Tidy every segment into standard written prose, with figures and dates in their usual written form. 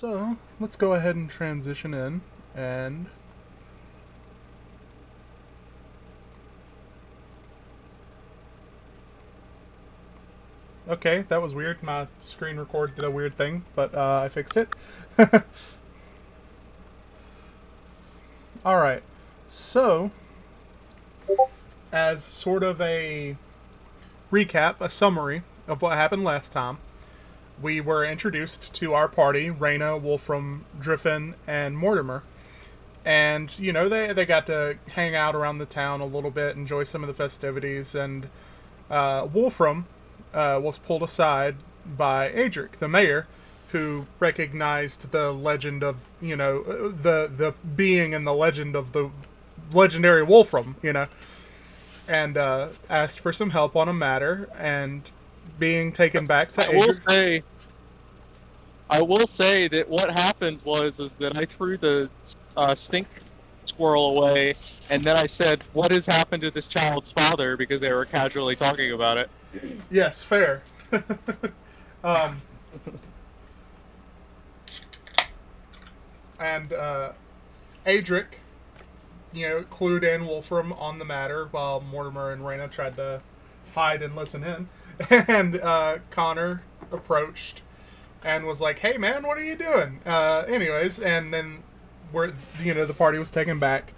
So, let's go ahead and transition in. And okay, that was weird. My screen record did a weird thing, but I fixed it. Alright, so, as sort of a recap, a summary of what happened last time, we were introduced to our party, Raina, Wolfram, Driffin, and Mortimer. And, you know, they got to hang out around the town a little bit, enjoy some of the festivities, and Wolfram was pulled aside by Adric, the mayor, who recognized the legend of, you know, the being and the legend of the legendary Wolfram, you know, and asked for some help on a matter, and being taken back to Adric. I will say that what happened is that I threw the stink squirrel away, and then I said, "What has happened to this child's father?" Because they were casually talking about it. Yes, fair. um, and Adric, you know, clued in Wolfram on the matter while Mortimer and Raina tried to hide and listen in. And Connor approached and was like, "Hey, man, what are you doing?" Anyways, and then the party was taken back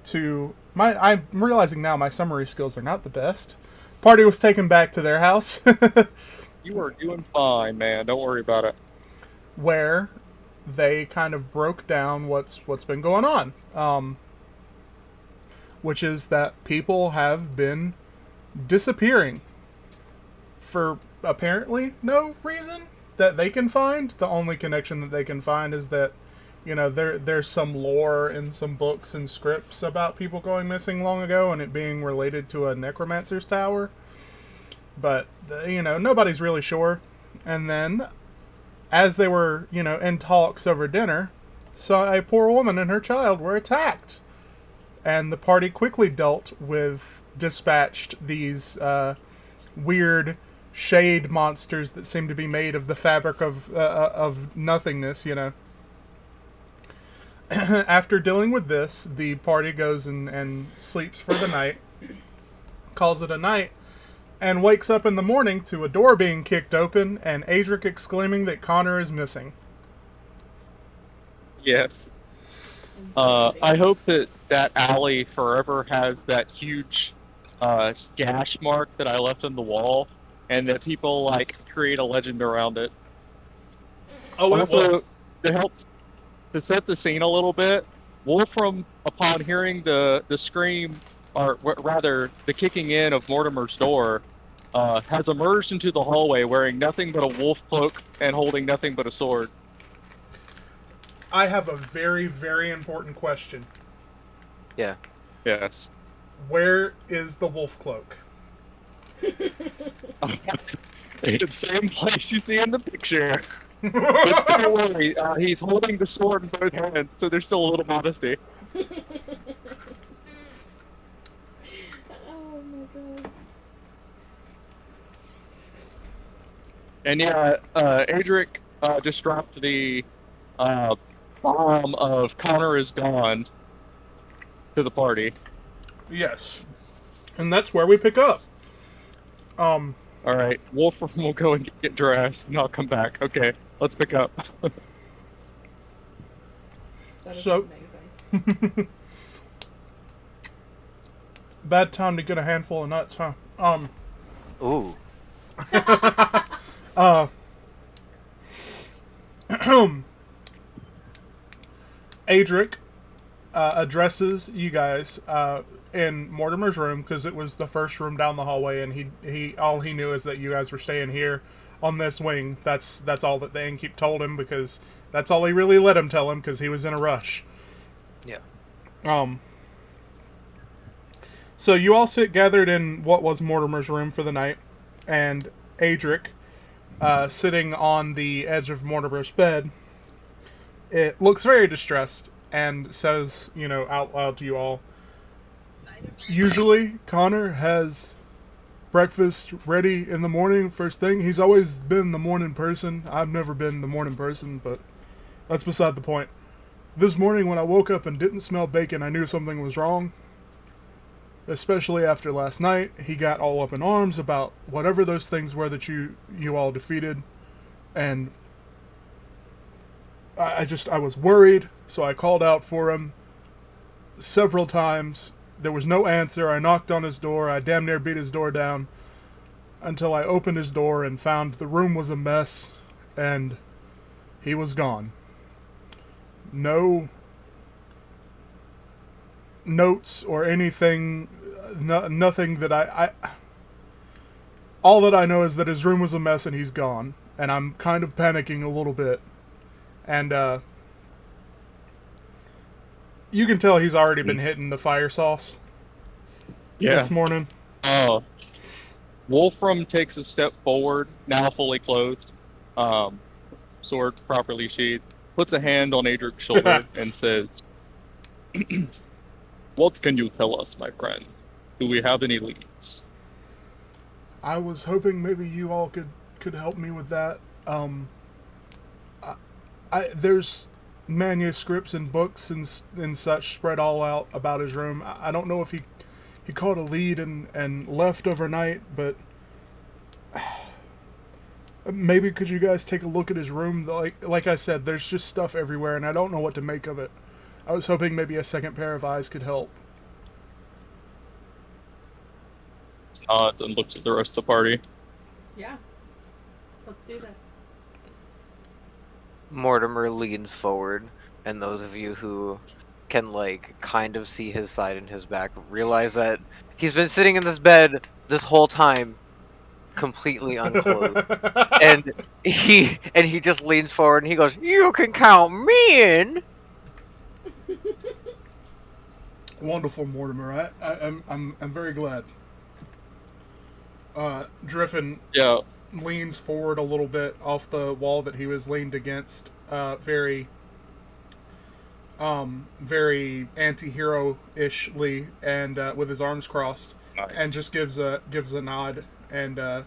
to I'm realizing now my summary skills are not the best. Party was taken back to their house. You are doing fine, man. Don't worry about it. Where they kind of broke down what's been going on, which is that people have been disappearing for apparently no reason that they can find. The only connection that they can find is that, you know, there's some lore in some books and scripts about people going missing long ago and it being related to a necromancer's tower. But, you know, nobody's really sure. And then, as they were, you know, in talks over dinner, so a poor woman and her child were attacked. And the party quickly dispatched these weird shade monsters that seem to be made of the fabric of nothingness, you know. After dealing with this, the party goes and sleeps for the night, calls it a night, and wakes up in the morning to a door being kicked open and Adric exclaiming that Connor is missing. Yes. I hope that alley forever has that huge gash mark that I left on the wall, and that people like create a legend around it. Oh, also, to help to set the scene a little bit, Wolfram, upon hearing the scream, or rather the kicking in of Mortimer's door, has emerged into the hallway wearing nothing but a wolf cloak and holding nothing but a sword. I have a very, very important question. Yeah. Yes. Where is the wolf cloak? It's the same place you see in the picture. But don't worry, he's holding the sword in both hands, so there's still a little modesty. Oh my god. And yeah, Adric just dropped the bomb of Connor is gone to the party. Yes. And that's where we pick up. Alright, Wolfram will go and get dressed, and I'll come back. Okay, let's pick up. That is So- amazing. Bad time to get a handful of nuts, huh? Ooh. Adric addresses you guys in Mortimer's room because it was the first room down the hallway, and he all he knew is that you guys were staying here on this wing. That's all that the innkeep told him, because that's all he really let him tell him, because he was in a rush. Yeah. So you all sit gathered in what was Mortimer's room for the night, and Adric, sitting on the edge of Mortimer's bed, it looks very distressed and says, you know, out loud to you all, "Usually, Connor has breakfast ready in the morning, first thing. He's always been the morning person. I've never been the morning person, but That's beside the point. This morning when I woke up and didn't smell bacon, I knew something was wrong. Especially after last night, he got all up in arms about whatever those things were that you all defeated, and I was worried, so I called out for him several times. There was no answer. I knocked on his door. I damn near beat his door down until I opened his door and found the room was a mess, and he was gone. No notes or anything, nothing that I all that I know is that his room was a mess and he's gone, and I'm kind of panicking a little bit. And you can tell he's already been hitting the fire sauce this morning. Wolfram takes a step forward, now fully clothed, sword properly sheathed, puts a hand on Adric's shoulder and says, "What can you tell us, my friend? Do we have any leads?" I was hoping maybe you all could help me with that. There's manuscripts and books and such spread all out about his room. I don't know if he caught a lead and left overnight, but maybe could you guys take a look at his room? Like I said, there's just stuff everywhere, and I don't know what to make of it. I was hoping maybe a second pair of eyes could help. And looks at the rest of the party. Yeah. Let's do this. Mortimer leans forward, and those of you who can, like, kind of see his side and his back realize that he's been sitting in this bed this whole time, completely unclothed. and he just leans forward and he goes, "You can count me in." Wonderful, Mortimer. I'm very glad. Driffin leans forward a little bit off the wall that he was leaned against, very anti-hero-ishly, and with his arms crossed, nice. And just gives a nod and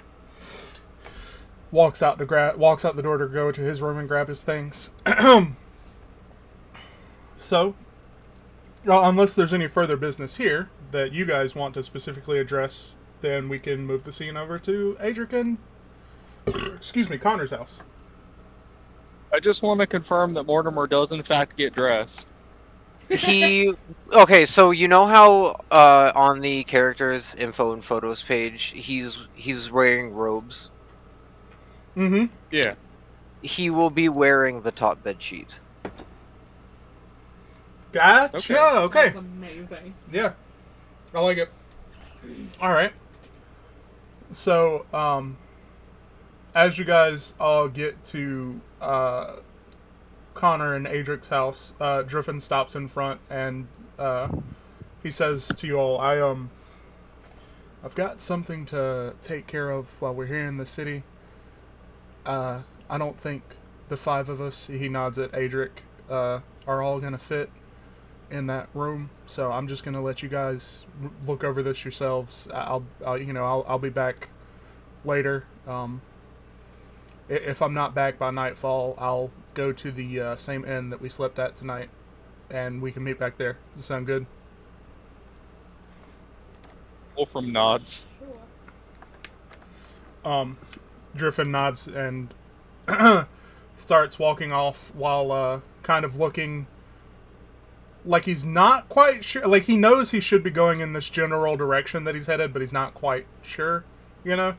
walks out the door to go to his room and grab his things. So, unless there's any further business here that you guys want to specifically address, then we can move the scene over to Adric and Connor's house. I just want to confirm that Mortimer does in fact get dressed. Okay, so you know how on the characters info and photos page he's wearing robes? Mm-hmm. Yeah. He will be wearing the top bed sheet. Gotcha. Okay. That's amazing. Yeah. I like it. Alright. So, as you guys all get to Connor and Adric's house, Driffin stops in front and he says to you all, I've got something to take care of while we're here in the city. I don't think the five of us, he nods at Adric, are all gonna fit in that room, so I'm just gonna let you guys look over this yourselves. I'll be back later. If I'm not back by nightfall, I'll go to the same inn that we slept at tonight, and we can meet back there. Does that sound good? Wolfram nods. Sure. Driffin nods and starts walking off while kind of looking like he's not quite sure. Like, he knows he should be going in this general direction that he's headed, but he's not quite sure, you know?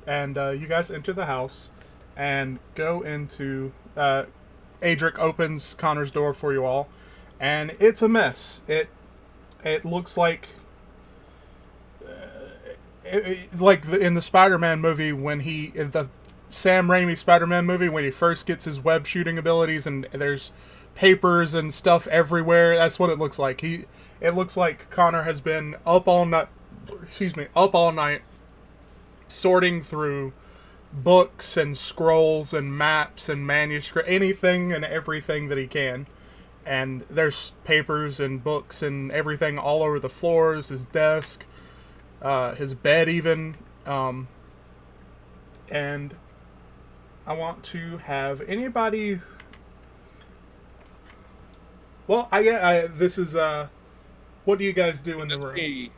And you guys enter the house and go into... Adric opens Connor's door for you all, and it's a mess. It looks like... in the Spider-Man movie, in the Sam Raimi Spider-Man movie, when he first gets his web shooting abilities and there's papers and stuff everywhere. That's what it looks like. It looks like Connor has been up all night sorting through books and scrolls and maps and manuscript, anything and everything that he can. And there's papers and books and everything all over the floors, his desk, his bed even, and I want to have anybody. Well, this is what do you guys do in the room? Me.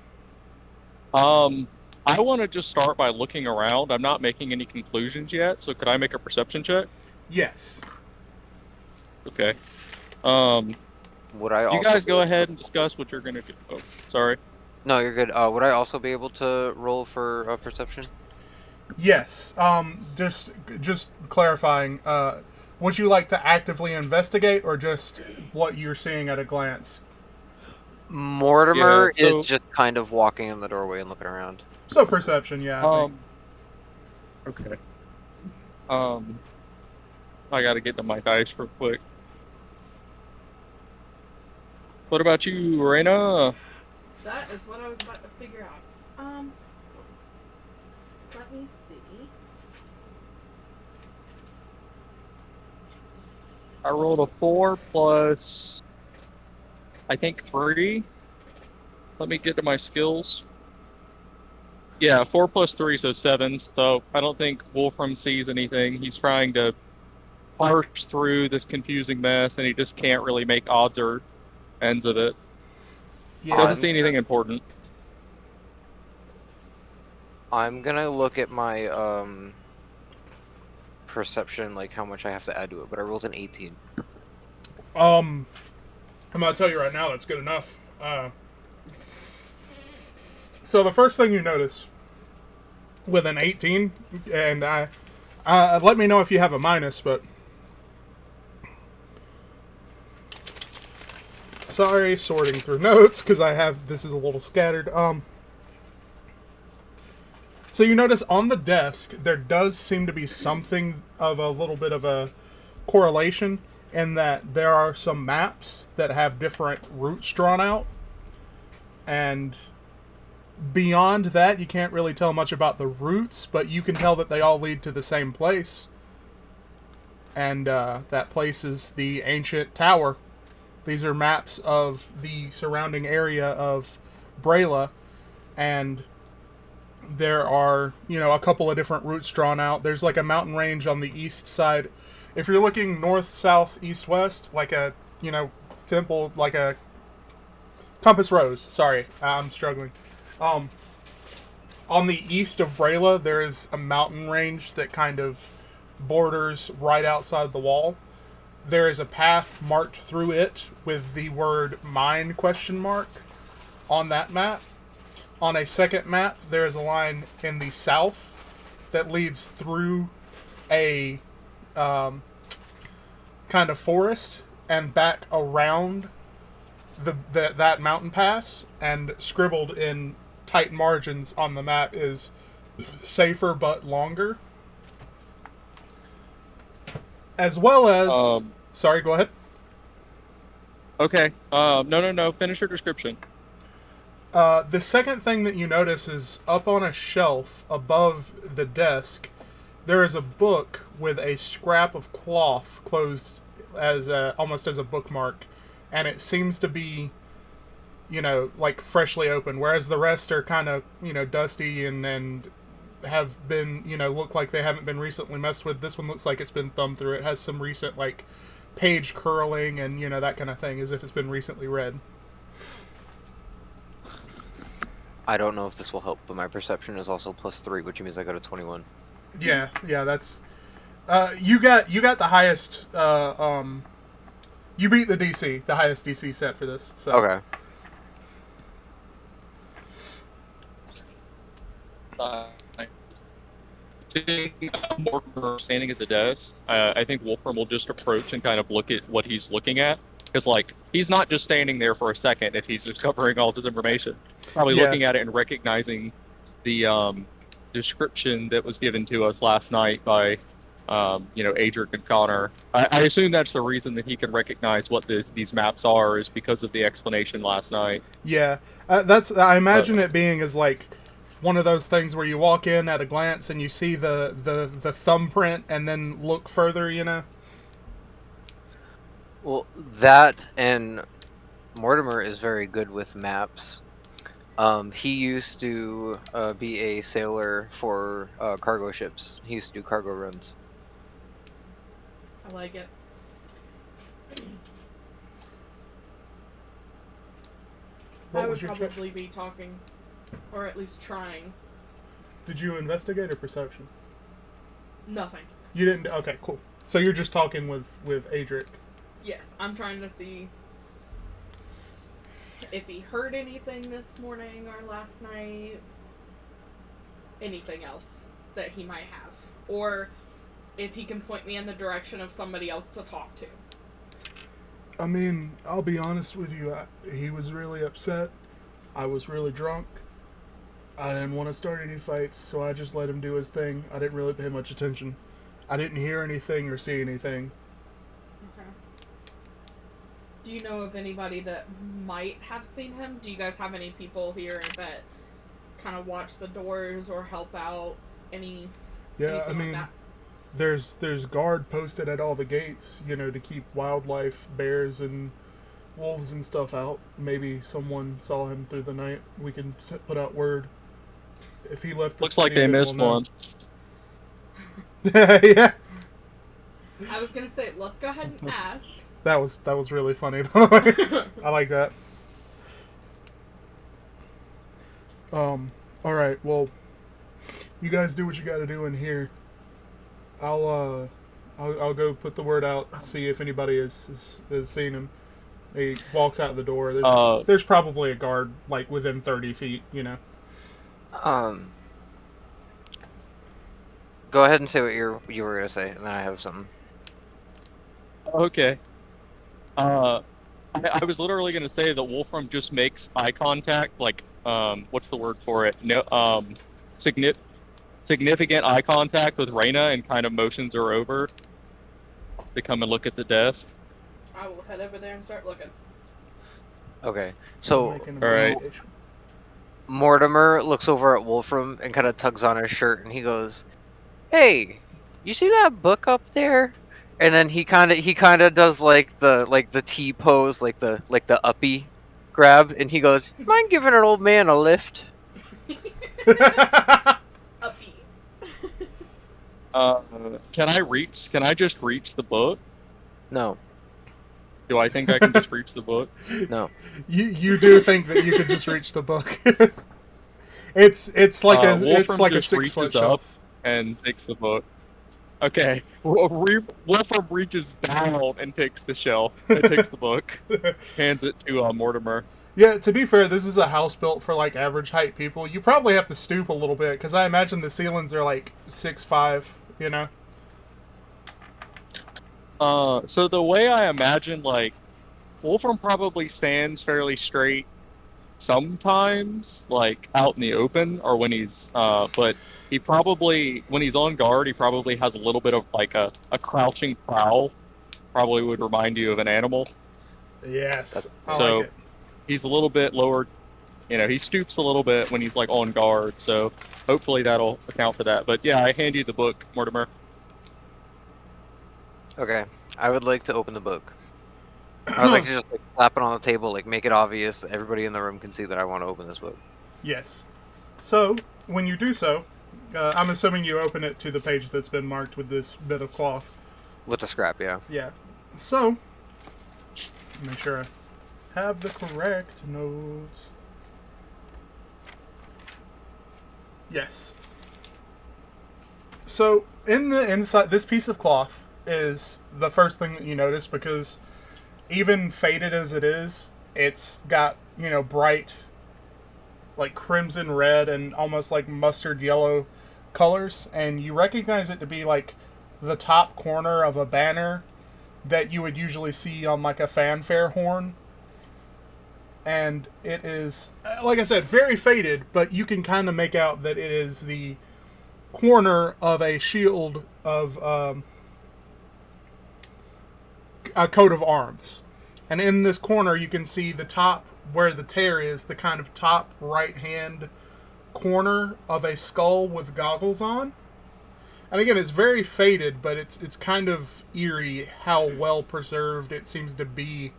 I want to just start by looking around. I'm not making any conclusions yet, so could I make a perception check? Yes. Okay. Would I You also guys be go able ahead to- and discuss what you're gonna do. Oh, sorry. No, you're good. Would I also be able to roll for perception? Yes. Just clarifying. Would you like to actively investigate, or just what you're seeing at a glance? Mortimer Yeah, so- is just kind of walking in the doorway and looking around. So perception, yeah. I think. Okay. I gotta get to my dice real quick. What about you, Reina? That is what I was about to figure out. Let me see. I rolled a 4 plus, I think 3. Let me get to my skills. Yeah, 4 plus 3, so 7. So I don't think Wolfram sees anything. He's trying to parse through this confusing mess, and he just can't really make odds or ends of it. Yeah. Doesn't see anything important. I'm gonna look at my perception, like how much I have to add to it, but I rolled an 18. I'm gonna tell you right now that's good enough. So the first thing you notice with an 18, and let me know if you have a minus, but sorry, sorting through notes because this is a little scattered. So you notice on the desk there does seem to be something of a little bit of a correlation in that there are some maps that have different routes drawn out, and beyond that you can't really tell much about the routes, but you can tell that they all lead to the same place, and that place is the ancient tower. These are maps of the surrounding area of Brayla, and there are, a couple of different routes drawn out. There's like a mountain range on the east side. If you're looking north, south, east, west, like a, temple, like a compass rose. Sorry, I'm struggling. On the east of Brayla, there is a mountain range that kind of borders right outside the wall. There is a path marked through it with the word mine ? On that map. On a second map, there is a line in the south that leads through a kind of forest and back around that mountain pass, and scribbled in tight margins on the map is safer but longer. As well as... sorry, go ahead. Okay. No. Finish your description. The second thing that you notice is up on a shelf above the desk, there is a book with a scrap of cloth closed as almost as a bookmark, and it seems to be, like freshly opened, whereas the rest are kind of, dusty and have been, look like they haven't been recently messed with. This one looks like it's been thumbed through. It has some recent, like, page curling and, that kind of thing, as if it's been recently read. I don't know if this will help, but my perception is also +3, which means I got a 21. Yeah, that's... you got the highest... you beat the DC, the highest DC set for this. So. Okay. Seeing Mortimer standing at the desk, I think Wolfram will just approach and kind of look at what he's looking at. Because, like, he's not just standing there for a second if he's discovering all this information. Probably looking at it and recognizing the description that was given to us last night by, Adric and Connor. I assume that's the reason that he can recognize what these maps are, is because of the explanation last night. Yeah, I imagine it being as, like, one of those things where you walk in at a glance and you see the thumbprint and then look further, Well, that and Mortimer is very good with maps. He used to be a sailor for cargo ships. He used to do cargo runs. I like it. What I would was your check? probably be talking, or at least trying. Did you investigate or perception? Nothing. You didn't. Okay, cool. So you're just talking with Adric. Yes, I'm trying to see if he heard anything this morning or last night. Anything else that he might have. Or if he can point me in the direction of somebody else to talk to. I mean, I'll be honest with you. He was really upset. I was really drunk. I didn't want to start any fights, so I just let him do his thing. I didn't really pay much attention. I didn't hear anything or see anything. Okay. Do you know of anybody that might have seen him? Do you guys have any people here that kind of watch the doors or help out? Anything I mean, like that? there's guard posted at all the gates, to keep wildlife, bears and wolves and stuff out. Maybe someone saw him through the night. We can put out word. If he left the Looks like city, they then missed we'll know. one. Yeah. I was gonna say, let's go ahead and ask. That was really funny. I like that. All right. Well, you guys do what you got to do in here. I'll go put the word out, see if anybody has seen him. He walks out the door. There's probably a guard like within 30 feet. Go ahead and say what you were gonna say, and then I have something. Okay. I was literally gonna say that Wolfram just makes eye contact, like, what's the word for it? No, significant eye contact with Reyna and kind of motions her over to come and look at the desk. I will head over there and start looking. Okay, so Making all right. investigation. Mortimer looks over at Wolfram and kind of tugs on his shirt, and he goes, "Hey, you see that book up there?" And then he kind of does like the T pose, like the uppy grab, and he goes, "Mind giving an old man a lift?" Uppy. Can I just reach the book? No, Do I think I can just reach the book? no. You do think that you could just reach the book? it's like Wolfram a just 6 foot reaches up shelf. and takes the book. Okay, Wolfram reaches down and takes the shelf. And takes the book, hands it to Mortimer. Yeah, to be fair, this is a house built for like average height people. You probably have to stoop a little bit because I imagine the ceilings are like 6'5". So the way I imagine, like, Wolfram probably stands fairly straight sometimes, like, out in the open, or when he's, but he probably, when he's on guard, he probably has a little bit of, like, a crouching prowl. Probably would remind you of an animal. Yes, I So- like it. He's a little bit lower, he stoops a little bit when he's, like, on guard, so hopefully that'll account for that. But yeah, I hand you the book, Mortimer. Okay, I would like to open the book. I would like to just like slap it on the table, like make it obvious. Everybody in the room can see that I want to open this book. Yes. So when you do so, I'm assuming you open it to the page that's been marked with this bit of cloth. With the scrap, yeah. Yeah. So make sure I have the correct notes. Yes. So in the inside, this piece of cloth is the first thing that you notice because even faded as it is, it's got, bright, like crimson red and almost like mustard yellow colors, and you recognize it to be like the top corner of a banner that you would usually see on like a fanfare horn. And it is, like I said, very faded, but you can kind of make out that it is the corner of a shield of a coat of arms. And in this corner, you can see the top, where the tear is, the kind of top right-hand corner of a skull with goggles on. And again, it's very faded, but it's kind of eerie how well preserved it seems to be.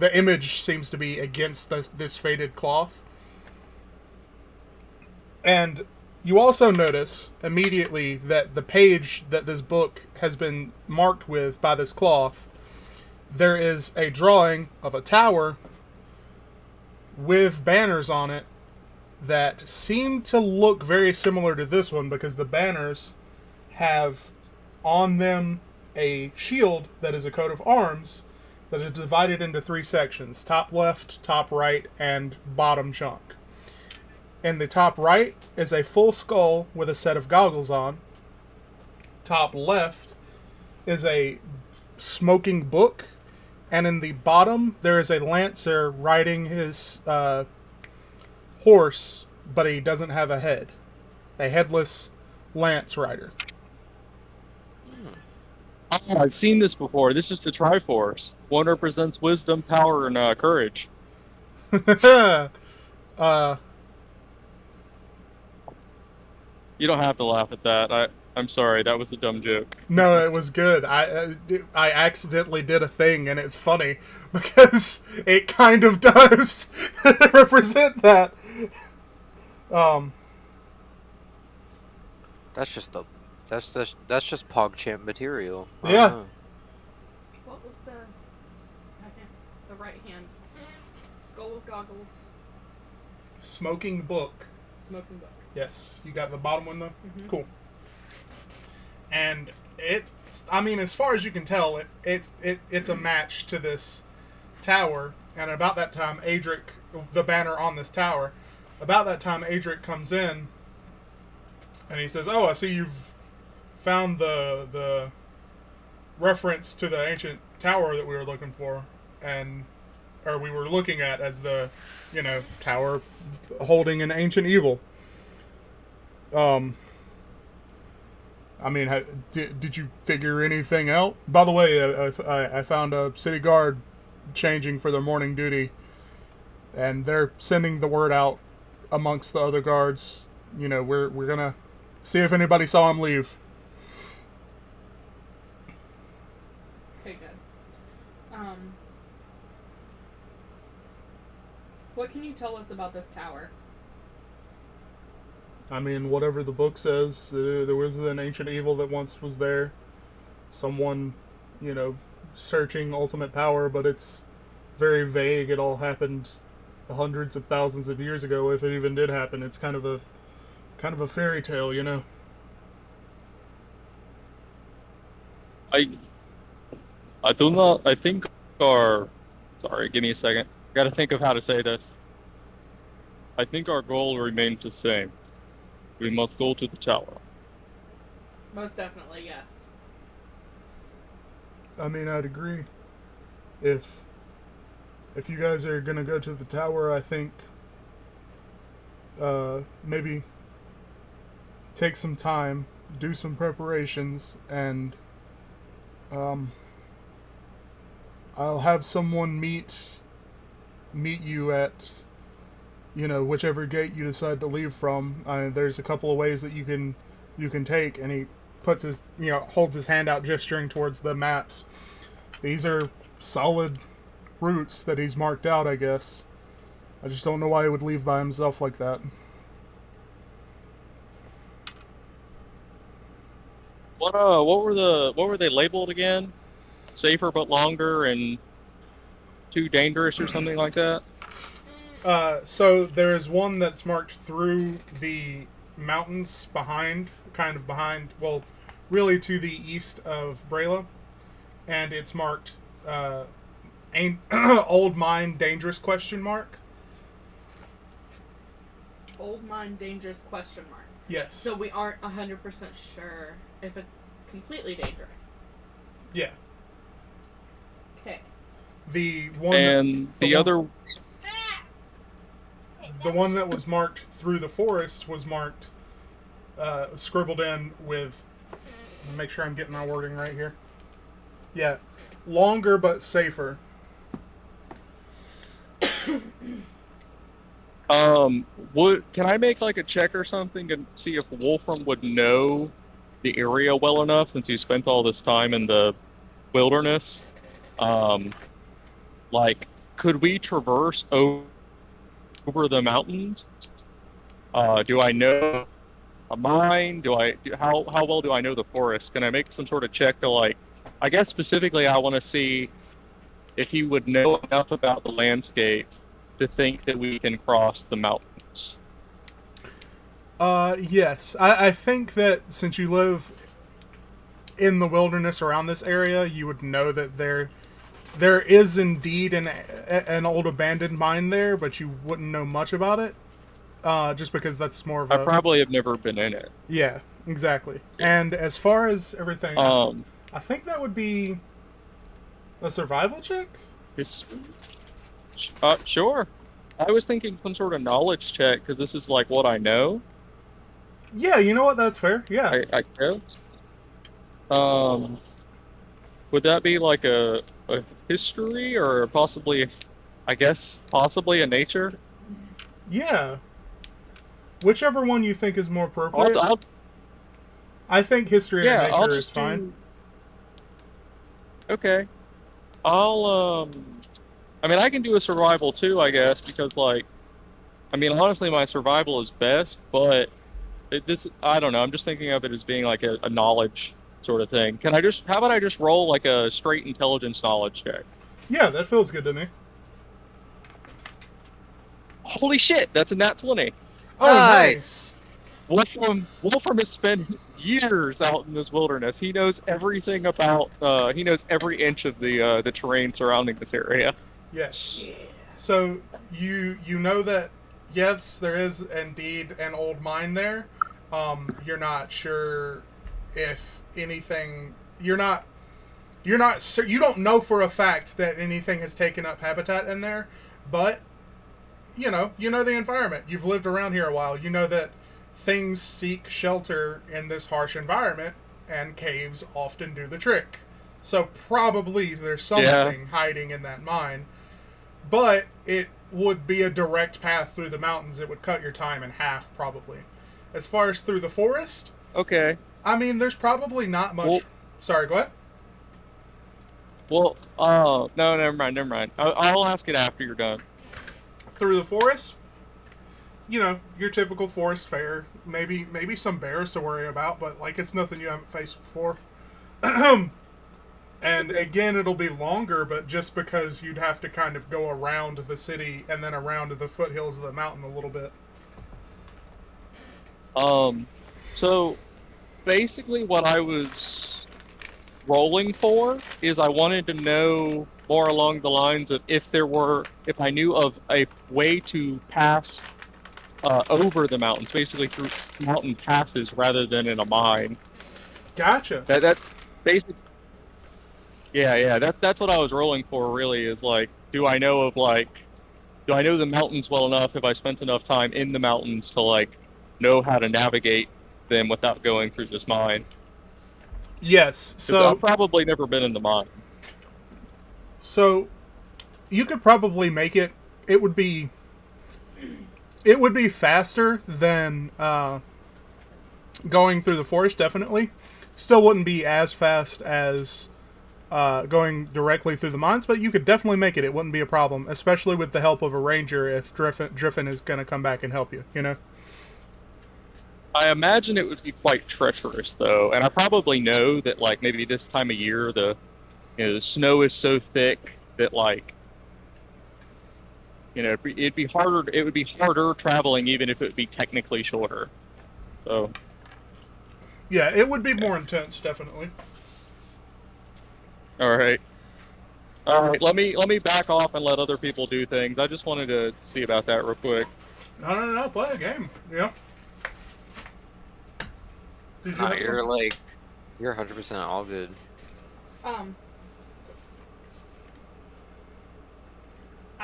The image seems to be against this faded cloth. And You also notice immediately that the page that this book has been marked with by this cloth, there is a drawing of a tower with banners on it that seem to look very similar to this one, because the banners have on them a shield that is a coat of arms that is divided into 3 sections: top left, top right, and bottom chunk. In the top right is a full skull with a set of goggles on. Top left is a smoking book. And in the bottom, there is a lancer riding his horse, but he doesn't have a head. A headless lance rider. Oh, I've seen this before. This is the Triforce. One represents wisdom, power, and courage. You don't have to laugh at that. I'm sorry. That was a dumb joke. No, it was good. I accidentally did a thing, and it's funny because it kind of does represent that. That's just PogChamp material. Yeah. What was the second? The right hand. Skull with goggles. Smoking book. Smoking book. Yes, you got the bottom one though. Mm-hmm. Cool. And I mean, as far as you can tell, it's a match to this tower. And about that time, Adric, the banner on this tower, about that time, Adric comes in, and he says, "Oh, I see you've found the reference to the ancient tower that we were looking for, or we were looking at as the, tower holding an ancient evil." I mean, did you figure anything out? By the way, I found a city guard changing for their morning duty, and they're sending the word out amongst the other guards. We're gonna see if anybody saw him leave. Okay, good. What can you tell us about this tower? I mean, whatever the book says, there was an ancient evil that once was there. Someone, searching ultimate power, but it's very vague. It all happened hundreds of thousands of years ago, if it even did happen. It's kind of a fairy tale, I do not. I think our. Sorry, give me a second. I gotta think of how to say this. I think our goal remains the same. We must go to the tower. Most definitely, yes. I mean, I'd agree. If you guys are gonna go to the tower, I think maybe take some time, do some preparations, and I'll have someone meet you at whichever gate you decide to leave from. There's a couple of ways that you can take, and he puts his holds his hand out, gesturing towards the maps. These are solid routes that he's marked out, I guess. I just don't know why he would leave by himself like that. What were they labeled again? Safer but longer and too dangerous or something like that? So there is one that's marked through the mountains behind, well, really to the east of Brayla, and it's marked Old Mine Dangerous ? Old mine dangerous ? Yes. So we aren't 100% sure if it's completely dangerous. Yeah. Okay. The one and the other. The one that was marked through the forest was marked, scribbled in with, make sure I'm getting my wording right here. Yeah, longer but safer. Can I make like a check or something and see if Wolfram would know the area well enough, since he spent all this time in the wilderness? Like, could we traverse over the mountains? Do I know a mine? How well do I know the forest? Can I make some sort of check to like? I guess specifically, I want to see if he would know enough about the landscape to think that we can cross the mountains. Yes. I think that since you live in the wilderness around this area, you would know that there is indeed an old abandoned mine there, but you wouldn't know much about it. Just because that's more of I a... probably have never been in it. Yeah, exactly. And as far as everything, I think that would be a survival check? It's, sure. I was thinking some sort of knowledge check because this is like what I know. Yeah, you know what? That's fair. Yeah. I guess. Would that be like a history or possibly, I guess, possibly a nature? Yeah. Whichever one you think is more appropriate. I think history and nature is fine. Okay. I mean, I can do a survival too, I guess, because like, I mean, honestly, my survival is best, but I don't know. I'm just thinking of it as being like a knowledge sort of thing. How about I just roll like a straight intelligence knowledge check? Yeah, that feels good to me. Holy shit, that's a nat 20. Oh, nice. Wolfram has spent years out in this wilderness. He knows everything about, he knows every inch of the terrain surrounding this area. Yes. Yeah. So you know that yes, there is indeed an old mine there. You're not sure if anything. You don't know for a fact that anything has taken up habitat in there, but you know the environment. You've lived around here a while. You know that things seek shelter in this harsh environment, and caves often do the trick. So probably there's something hiding in that mine. But it would be a direct path through the mountains. It would cut your time in half, probably. As far as through the forest... Okay. I mean, there's probably not much... Sorry, go ahead. Well, no, never mind. I'll ask it after you're done. Through the forest? You know, your typical forest fare. Maybe some bears to worry about, but, like, it's nothing you haven't faced before. And again, it'll be longer, but just because you'd have to kind of go around the city and then around the foothills of the mountain a little bit. So basically what I was rolling for is I wanted to know more along the lines of if I knew of a way to pass over the mountains, basically through mountain passes rather than in a mine. Gotcha. That basically. Yeah, that's what I was rolling for, really, is like, do I know the mountains well enough? Have I spent enough time in the mountains to, like, know how to navigate them without going through this mine? Yes, so... I've probably never been in the mine. So, you could probably make it... It would be faster than going through the forest, definitely. Still wouldn't be as fast as... going directly through the mines, but you could definitely make it. It wouldn't be a problem, especially with the help of a ranger if Driffin is going to come back and help you, you know? I imagine it would be quite treacherous, though, and I probably know that, like, maybe this time of year, the snow is so thick that, like, it would be harder traveling even if it would be technically shorter. So. Yeah, it would be more intense, definitely. All right. Let me back off and let other people do things. I just wanted to see about that real quick. No. Play a game. Yeah. You're 100% all good. I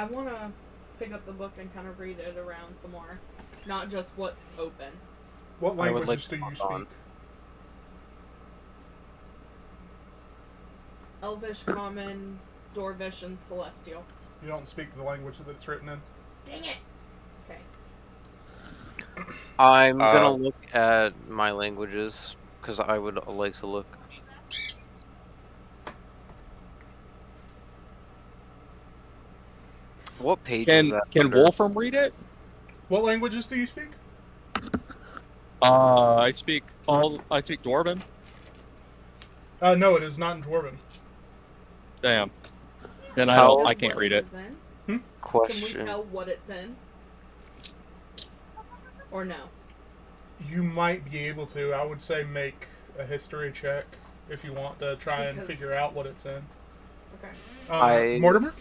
want to pick up the book and kind of read it around some more, not just what's open. What languages do you speak? Elvish, Common, Dwarvish, and Celestial. You don't speak the language that it's written in? Dang it! Okay. I'm gonna look at my languages, because I would like to look. What page is that? Can Wolfram read it? What languages do you speak? I speak Dwarven. No, it is not in Dwarven. Damn. Then How I can't read it. Hmm? Can we question? tell what it's in? Or no? You might be able to. I would say make a history check if you want to try and Because- figure out what it's in. Okay. Mortimer?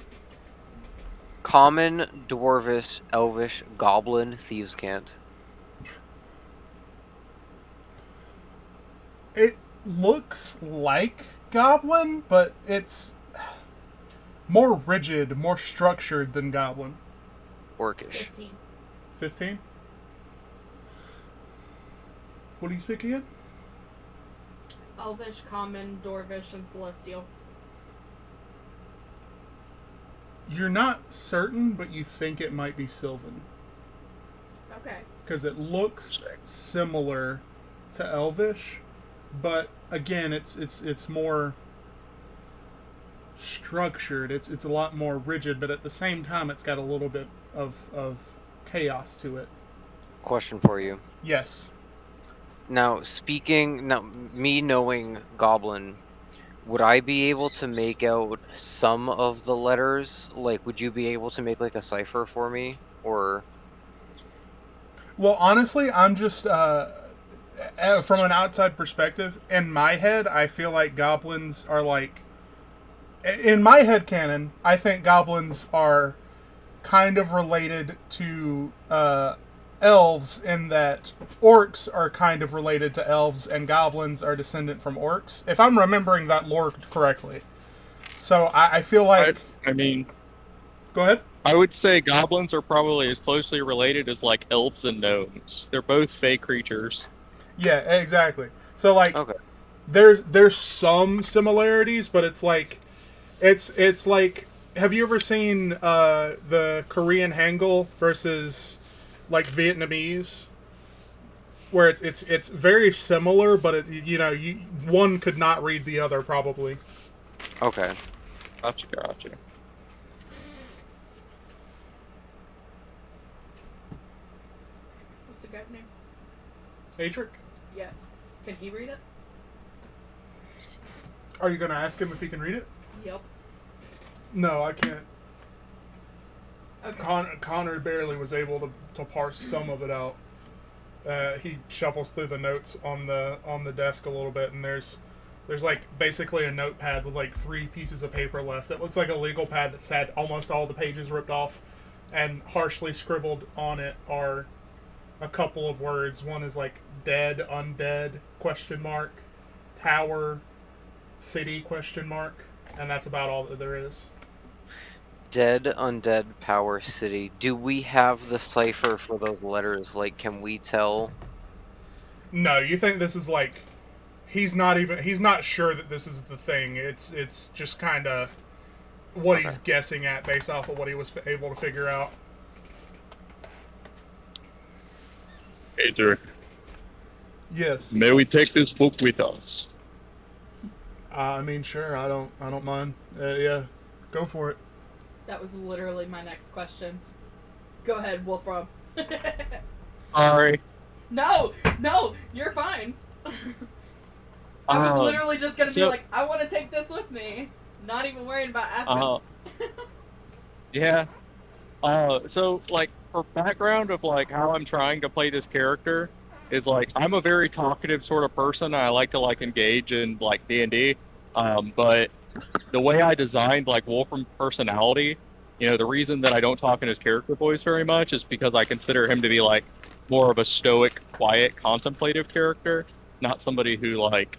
Common, dwarvish, elvish, goblin, thieves' cant. It looks like Goblin, but it's more rigid, more structured than Goblin. Orcish. 15. 15? What do you speak again? Elvish, Common, Dwarvish, and Celestial. You're not certain, but you think it might be Sylvan. Okay. Because it looks similar to Elvish, but again, it's more structured. It's a lot more rigid, but at the same time, it's got a little bit of chaos to it. Question for you. Yes. Now, me knowing goblin, would I be able to make out some of the letters? Like, would you be able to make like a cipher for me? Or Well, honestly, I'm just from an outside perspective. In my head, I feel like goblins are like. In my head canon, I think goblins are kind of related to elves in that orcs are kind of related to elves and goblins are descendant from orcs. If I'm remembering that lore correctly. So I feel like. I mean, Go ahead. I would say goblins are probably as closely related as like elves and gnomes. They're both fey creatures. Yeah, exactly. So like, okay, there's some similarities, but it's like, it's like, have you ever seen the Korean Hangul versus like Vietnamese, where it's very similar, but one could not read the other probably. okay. Gotcha. What's the guy's name? Atric, Yes. Can he read it? are you gonna ask him if he can read it? Yep. No, I can't. Okay. Connor barely was able to parse some of it out. He shuffles through the notes on the desk a little bit, and there's like basically a notepad with like 3 pieces of paper left. It looks like a legal pad that's had almost all the pages ripped off, and harshly scribbled on it are a couple of words. One is like dead, undead, question mark, tower, city, question mark, and that's about all that there is. Dead, undead, power, city. Do we have the cipher for those letters? Like, can we tell? No, you think this is like he's not sure that this is the thing. It's just kind of what Okay. he's guessing at based off of what he was able to figure out. Hey, Dirk, Yes. may we take this book with us? I mean, sure. I don't mind. Yeah, go for it. That was literally my next question. Go ahead, Wolfram. Sorry. No, you're fine. I was literally just gonna be so- like, I want to take this with me. Not even worrying about asking. Yeah. So like for background of like how I'm trying to play this character is like I'm a very talkative sort of person. I like to like engage in like D&D. But the way I designed like Wolfram's personality, the reason that I don't talk in his character voice very much is because I consider him to be like more of a stoic, quiet, contemplative character, not somebody who like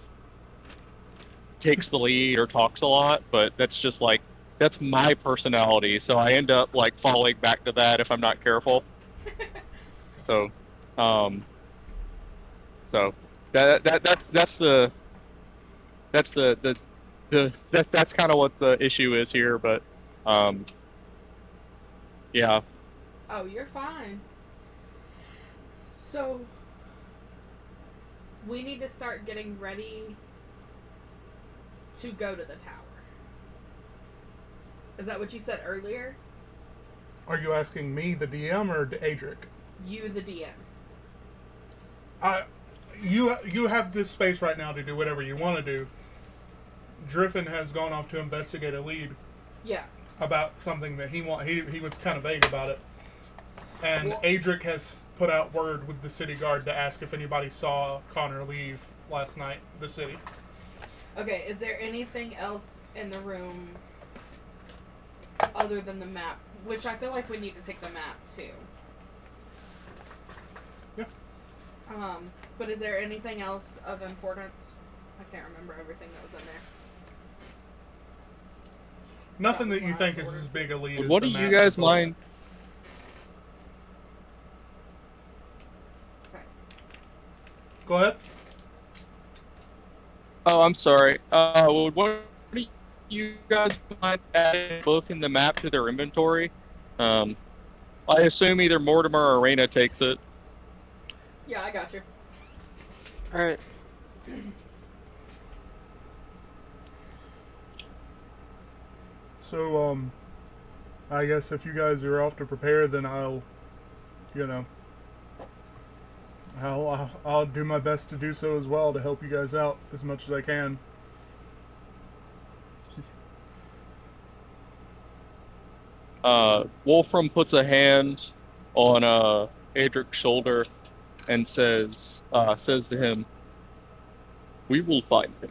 takes the lead or talks a lot, but that's my personality, so I end up like falling back to that if I'm not careful. So, so that's that's kind of what the issue is here, but yeah. Oh, you're fine. So, we need to start getting ready to go to the tower. Is that what you said earlier? Are you asking me, the DM, or Adric? You, the DM. You have this space right now to do whatever you want to do. Driffin has gone off to investigate a lead Yeah. about something that he was kind of vague about it. And Well- Adric has put out word with the city guard to ask if anybody saw Connor leave last night the city. Okay, is there anything else in the room other than the map? Which I feel like we need to take the map too. Yeah. But is there anything else of importance? I can't remember everything that was in there. Nothing That that was you what I think is ordered. as big a lead as What the do you maps guys and all that. mind? Okay. Go ahead. Oh, I'm sorry. What do you guys mind adding a book and the map to their inventory? I assume either Mortimer or Arena takes it. Yeah, I got you. All right. So, I guess if you guys are off to prepare, then I'll do my best to do so as well to help you guys out as much as I can. Wolfram puts a hand on Adric's shoulder and says to him, "We will find him.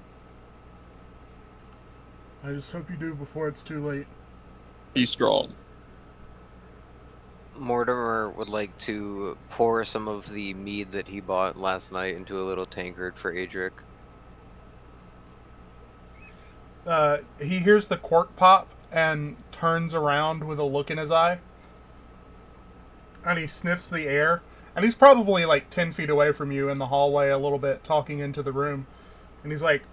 I just hope you do before it's too late. Be strong." Mortimer would like to pour some of the mead that he bought last night into a little tankard for Adric. He hears the cork pop and turns around with a look in his eye. And he sniffs the air. And he's probably like 10 feet away from you in the hallway a little bit, talking into the room. And he's like,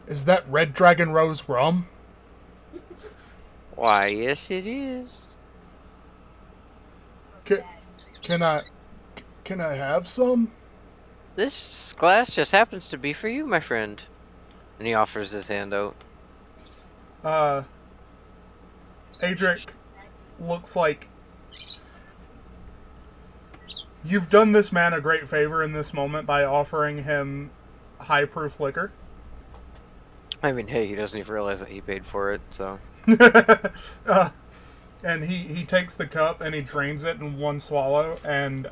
"Is that Red Dragon Rose rum?" Why, yes, it is. Can I have some? This glass just happens to be for you, my friend. And he offers his hand out. Adric looks like you've done this man a great favor in this moment by offering him high proof liquor. I mean, hey, he doesn't even realize that he paid for it, so. And he takes the cup and he drains it in one swallow and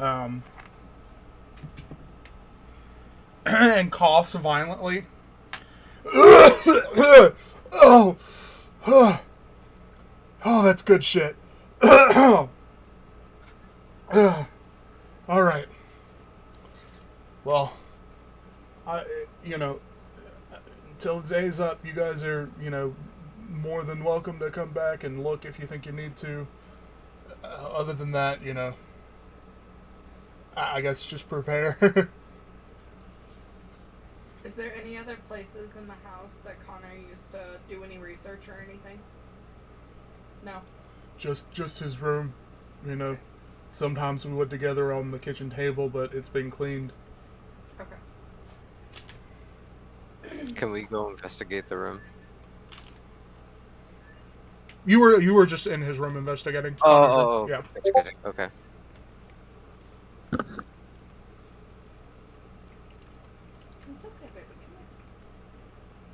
and coughs violently. Oh, that's good shit. All right. Well, until the day's up, you guys are, more than welcome to come back and look if you think you need to. Other than that, I guess just prepare. Is there any other places in the house that Connor used to do any research or anything? No. just his room, Sometimes we would together on the kitchen table, but it's been cleaned. Okay. Can we go investigate the room? You were just in his room investigating. Oh, Yeah. Okay. It's okay, baby. Come here.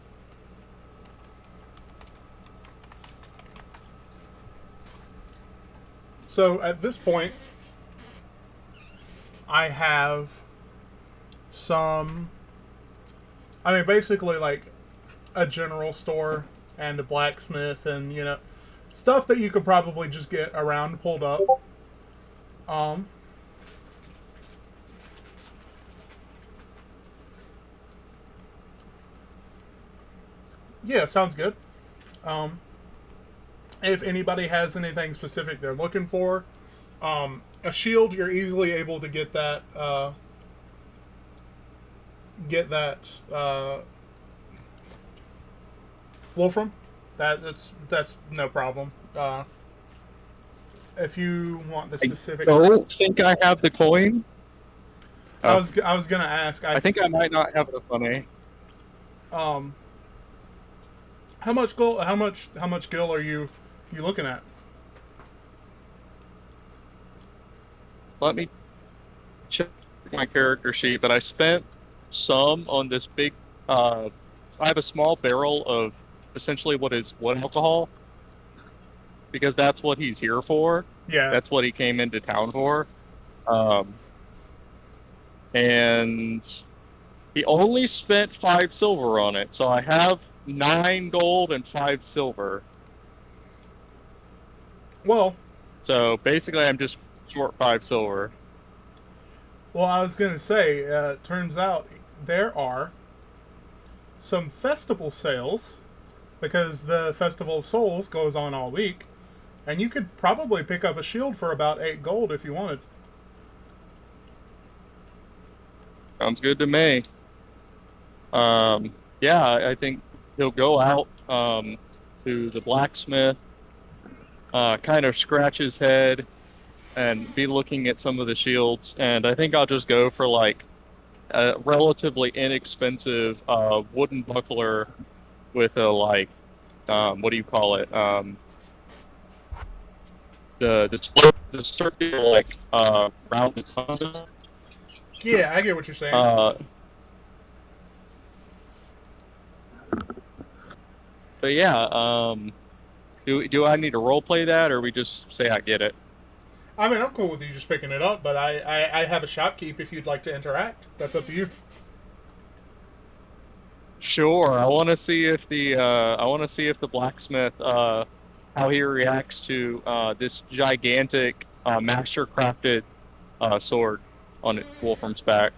So at this point, I have basically like a general store and a blacksmith and, stuff that you could probably just get around pulled up. Yeah, sounds good. If anybody has anything specific they're looking for, a shield, you're easily able to get that. Wolfram. That's no problem. If you want the specific, I don't think I have the coin. I was gonna ask. I think I might not have enough money. How much gold? How much gil are you looking at? let me check my character sheet, but I spent some on this big. I have a small barrel of essentially what is wood alcohol because that's what he's here for. Yeah. That's what he came into town for. Um, and he only spent 5 silver on it, so I have 9 gold and 5 silver. Well, So basically, I'm just short 5 silver. I was gonna say, turns out there are some festival sales because the Festival of Souls goes on all week, and you could probably pick up a shield for about 8 gold if you wanted. Sounds good to me. Yeah, I think he'll go out to the blacksmith, kind of scratch his head, and be looking at some of the shields. And I think I'll just go for like a relatively inexpensive wooden buckler with a like what do you call it? The circular like round the compass. Yeah, I get what you're saying. But yeah, do I need to role play that, or we just say I get it? I mean, I'm cool with you just picking it up, but I have a shopkeep if you'd like to interact. That's up to you. Sure. I want to see if the blacksmith how he reacts to this gigantic master crafted sword on Wolfram's back.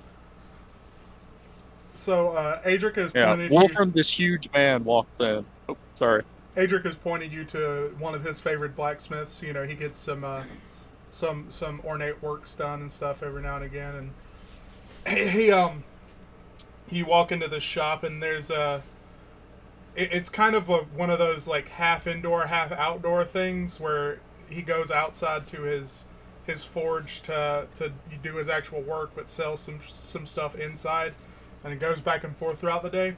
So Adric has Yeah, pointed you. Wolfram, this huge man, walks in. Oh, sorry. Adric has pointed you to one of his favorite blacksmiths. You know, he gets some ornate works done and stuff every now and again. And you walk into the shop and there's it's kind of one of those like half indoor, half outdoor things where he goes outside to his forge to do his actual work, but sells some stuff inside, and it goes back and forth throughout the day.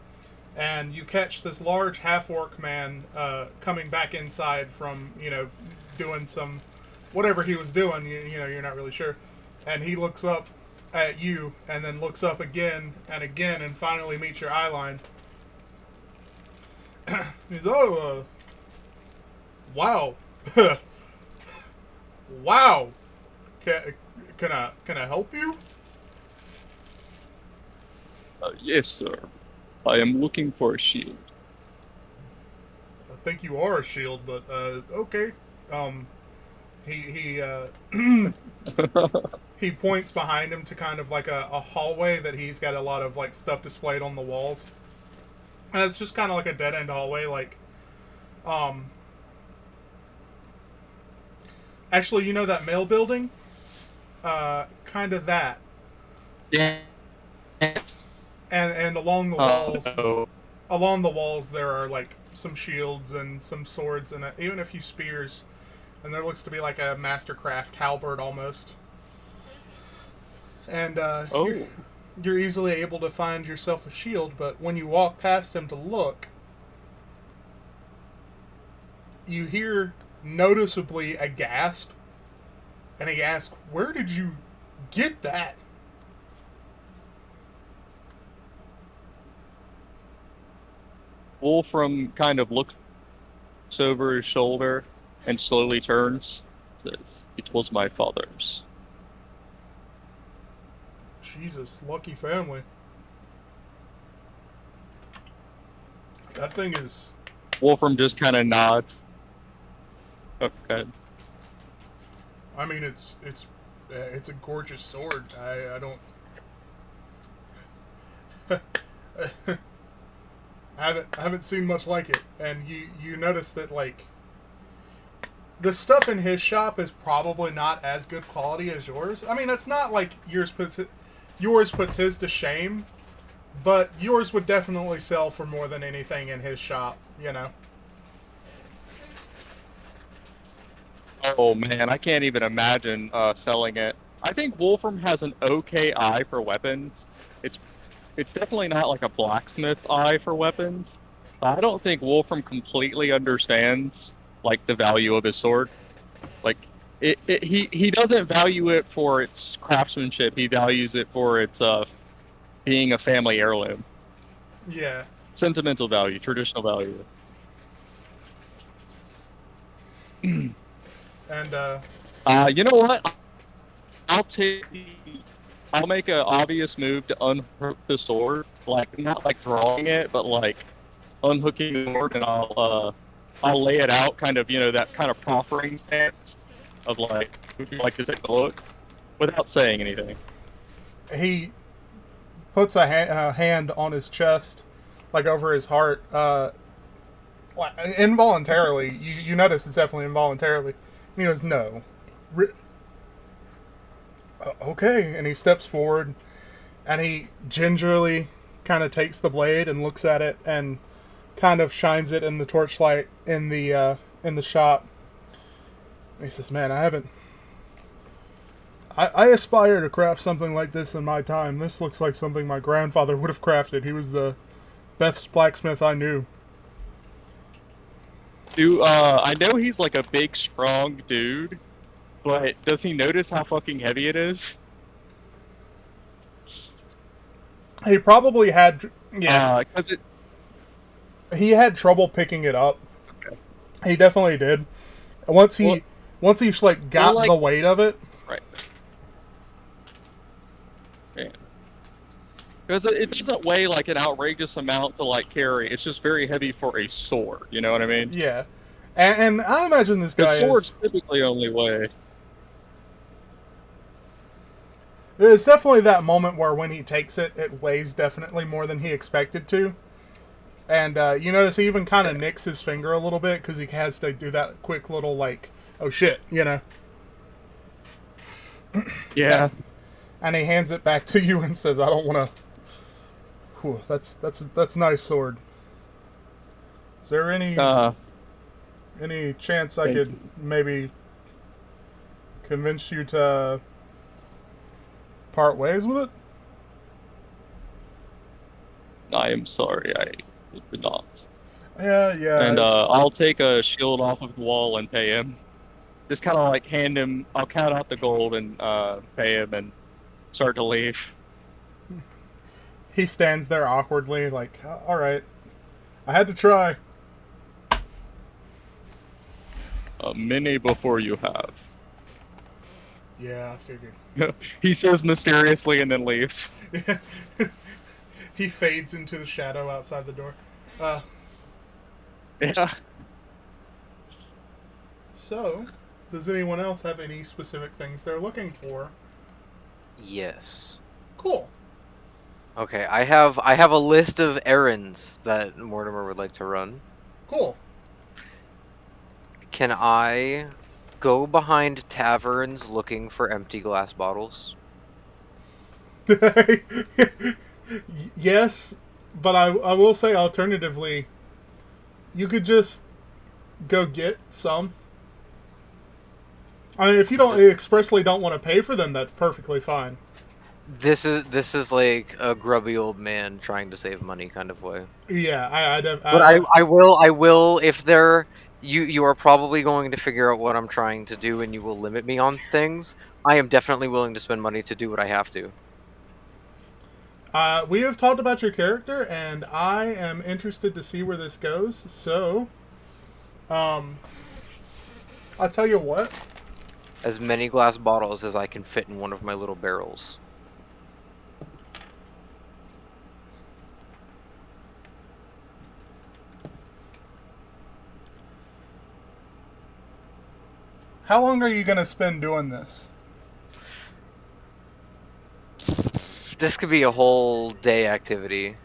And you catch this large half-orc man coming back inside from, doing some whatever he was doing. You're not really sure. And he looks up at you and then looks up again and finally meets your eye line. He's, wow. Wow. Can I help you? Yes, sir. I am looking for a shield. I think you are a shield, but okay. He he points behind him to kind of like a hallway that he's got a lot of like stuff displayed on the walls, and it's just kind of like a dead end hallway. Like, actually, you know that mail building? Kind of that. Yeah. And along the walls, No. along the walls there are like some shields and some swords and even a few spears, and there looks to be like a mastercraft halberd almost. And you're easily able to find yourself a shield, but when you walk past him to look, you hear noticeably a gasp, and he asks, "Where did you get that?" Wolfram kind of looks over his shoulder and slowly turns. Says, "It was my father's." Jesus, lucky family. That thing is... Wolfram just kind of nods. Okay. I mean, it's a gorgeous sword. I don't... I haven't seen much like it, and you notice that like the stuff in his shop is probably not as good quality as yours. I mean, it's not like yours puts his to shame, but yours would definitely sell for more than anything in his shop. Oh man, I can't even imagine selling it. I think Wolfram has an okay eye for weapons. It's definitely not like a blacksmith eye for weapons. I don't think Wolfram completely understands like the value of his sword. Like he doesn't value it for its craftsmanship. He values it for its being a family heirloom, Yeah. sentimental value, traditional value. And You know what? I'll take. I'll make an obvious move to unhook the sword, like not like drawing it, but like unhooking the sword, and I'll lay it out, kind of, that kind of proffering stance of like, would you like to take a look, without saying anything. he puts a hand on his chest, like over his heart, like, involuntarily. You notice it's definitely involuntarily. And he goes, "No, okay." And he steps forward, and he gingerly kind of takes the blade and looks at it and kind of shines it in the torchlight in the shop. And he says, "Man, I haven't. I aspire to craft something like this in my time. This looks like something my grandfather would have crafted. He was the best blacksmith I knew." I know he's like a big, strong dude, but does he notice how fucking heavy it is? He probably had, yeah. Because He had trouble picking it up. Okay. He definitely did. Once he like got like, the weight of it. right. Man. Because it doesn't weigh like an outrageous amount to like carry. It's just very heavy for a sword. You know what I mean? Yeah, and I imagine this guy Because swords is. typically only weigh. It's definitely that moment where when he takes it, it weighs definitely more than he expected to. And you notice he even kind of nicks his finger a little bit because he has to do that quick little like, oh shit, you know. Yeah. And he hands it back to you and says, "I don't want to." That's nice sword. Is there any chance I could maybe convince you to part ways with it? I am sorry, I did not. Yeah. And I'll take a shield off of the wall and pay him. Just kind of like hand him. I'll count out the gold and pay him and start to leave. He stands there awkwardly, like, "All right, I had to try." A minute before you have. Yeah, I figured. He says mysteriously and then leaves. He fades into the shadow outside the door. Yeah. So, does anyone else have any specific things they're looking for? Yes. Cool. Okay, I have a list of errands that Mortimer would like to run. Cool. Can I go behind taverns looking for empty glass bottles? Yes, but I will say alternatively, you could just go get some. I mean, if you don't expressly don't want to pay for them, that's perfectly fine. This is like a grubby old man trying to save money kind of way. Yeah, But I will if they're you are probably going to figure out what I'm trying to do and you will limit me on things. I am definitely willing to spend money to do what I have to. We have talked about your character, and I am interested to see where this goes. So, I'll tell you what. As many glass bottles as I can fit in one of my little barrels. How long are you going to spend doing this? This could be a whole day activity.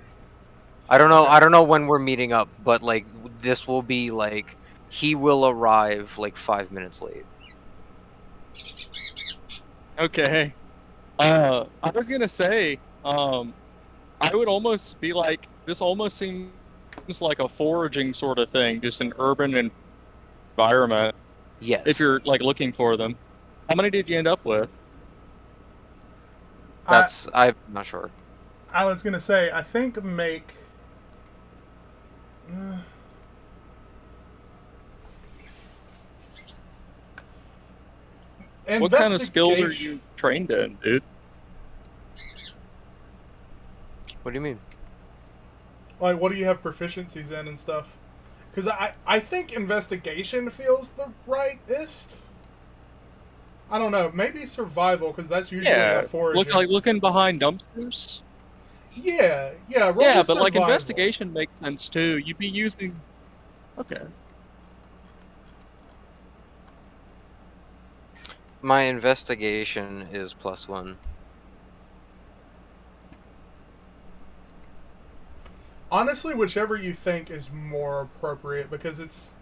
I don't know when we're meeting up, but like this will be like he will arrive like 5 minutes late. Okay. I was gonna say, I would almost be like, this almost seems like a foraging sort of thing, just an urban environment. Yes. If you're like looking for them. How many did you end up with? I'm not sure. I was going to say, I think make... What kind of skills are Investigation. you trained in, dude? What do you mean? Like, what do you have proficiencies in and stuff? Because I think investigation feels the rightest. I don't know. Maybe survival, because that's usually a Yeah, foraging. looking behind dumpsters. Yeah, yeah. Roll Yeah, a but like survival. investigation makes sense too. You'd be using. Okay. My investigation is +1. Honestly, whichever you think is more appropriate, because it's.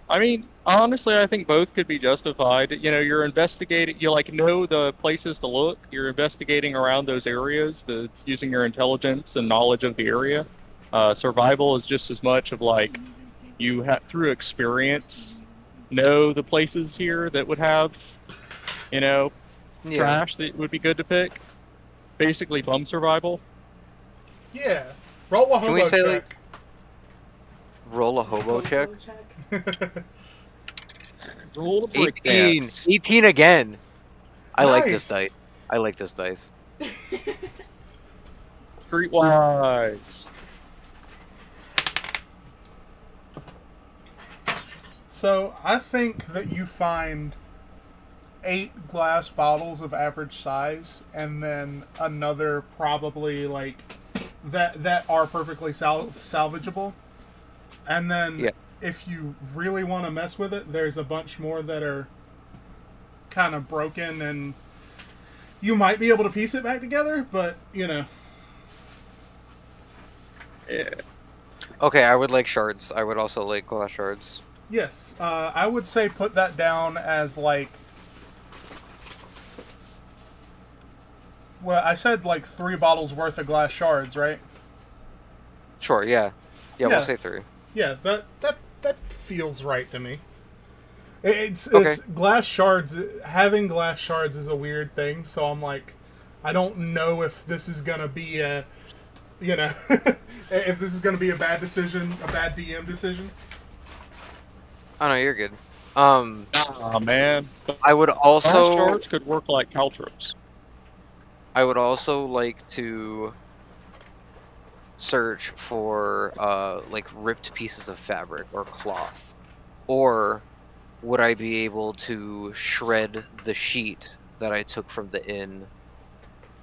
I mean, honestly, I think both could be justified. You know, you're investigating, you like know the places to look. You're investigating around those areas, using your intelligence and knowledge of the area. Survival is just as much of like you have through experience know the places here that would have, you know, Yeah. trash that would be good to pick. Basically, bum survival. Yeah. Roll a Can we hobo say, check. Roll a hobo check? Roll to break 18. dance. 18 again. I like this Nice. dice. I like this dice. Streetwise. So, I think that you find 8 glass bottles of average size, and then another probably like that are perfectly salvageable. And then Yeah. if you really want to mess with it, there's a bunch more that are kind of broken, and you might be able to piece it back together, but you know. Yeah. Okay, I would like shards. I would also like glass shards. Yes, I would say put that down as like. Well, I said like 3 bottles worth of glass shards, right? Sure, yeah. Yeah, Yeah. we'll say 3. Yeah, that feels right to me. It's Okay. glass shards. Having glass shards is a weird thing, so I'm like, I don't know if this is gonna be a, you know, if this is gonna be a bad decision, a bad DM decision. Oh no, you're good. Ah, man. I would Glass also shards could work like caltrops. I would also like to search for like ripped pieces of fabric or cloth. Or would I be able to shred the sheet that I took from the inn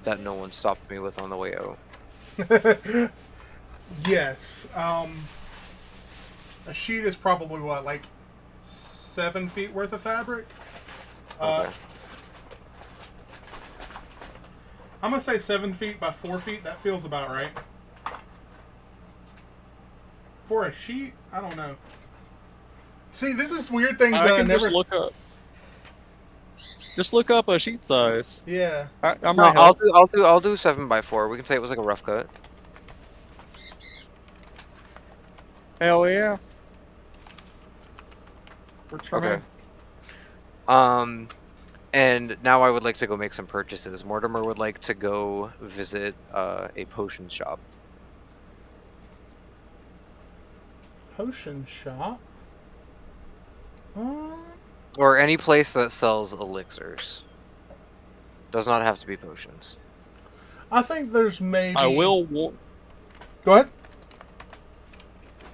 that no one stopped me with on the way out? Yes. A sheet is probably what, like 7 feet worth of fabric. Okay. I'm gonna say 7 feet by 4 feet. That feels about right. For a sheet, I don't know. See, this is weird things I that I can never. just look up a sheet size. Yeah. I No, might help. I'll do 7 by 4. We can say it was like a rough cut. Hell yeah. We're Okay. trying. And now I would like to go make some purchases. Mortimer would like to go visit a potion shop. Potion shop. Or any place that sells elixirs. Does not have to be potions. I think there's maybe. I will. Go ahead.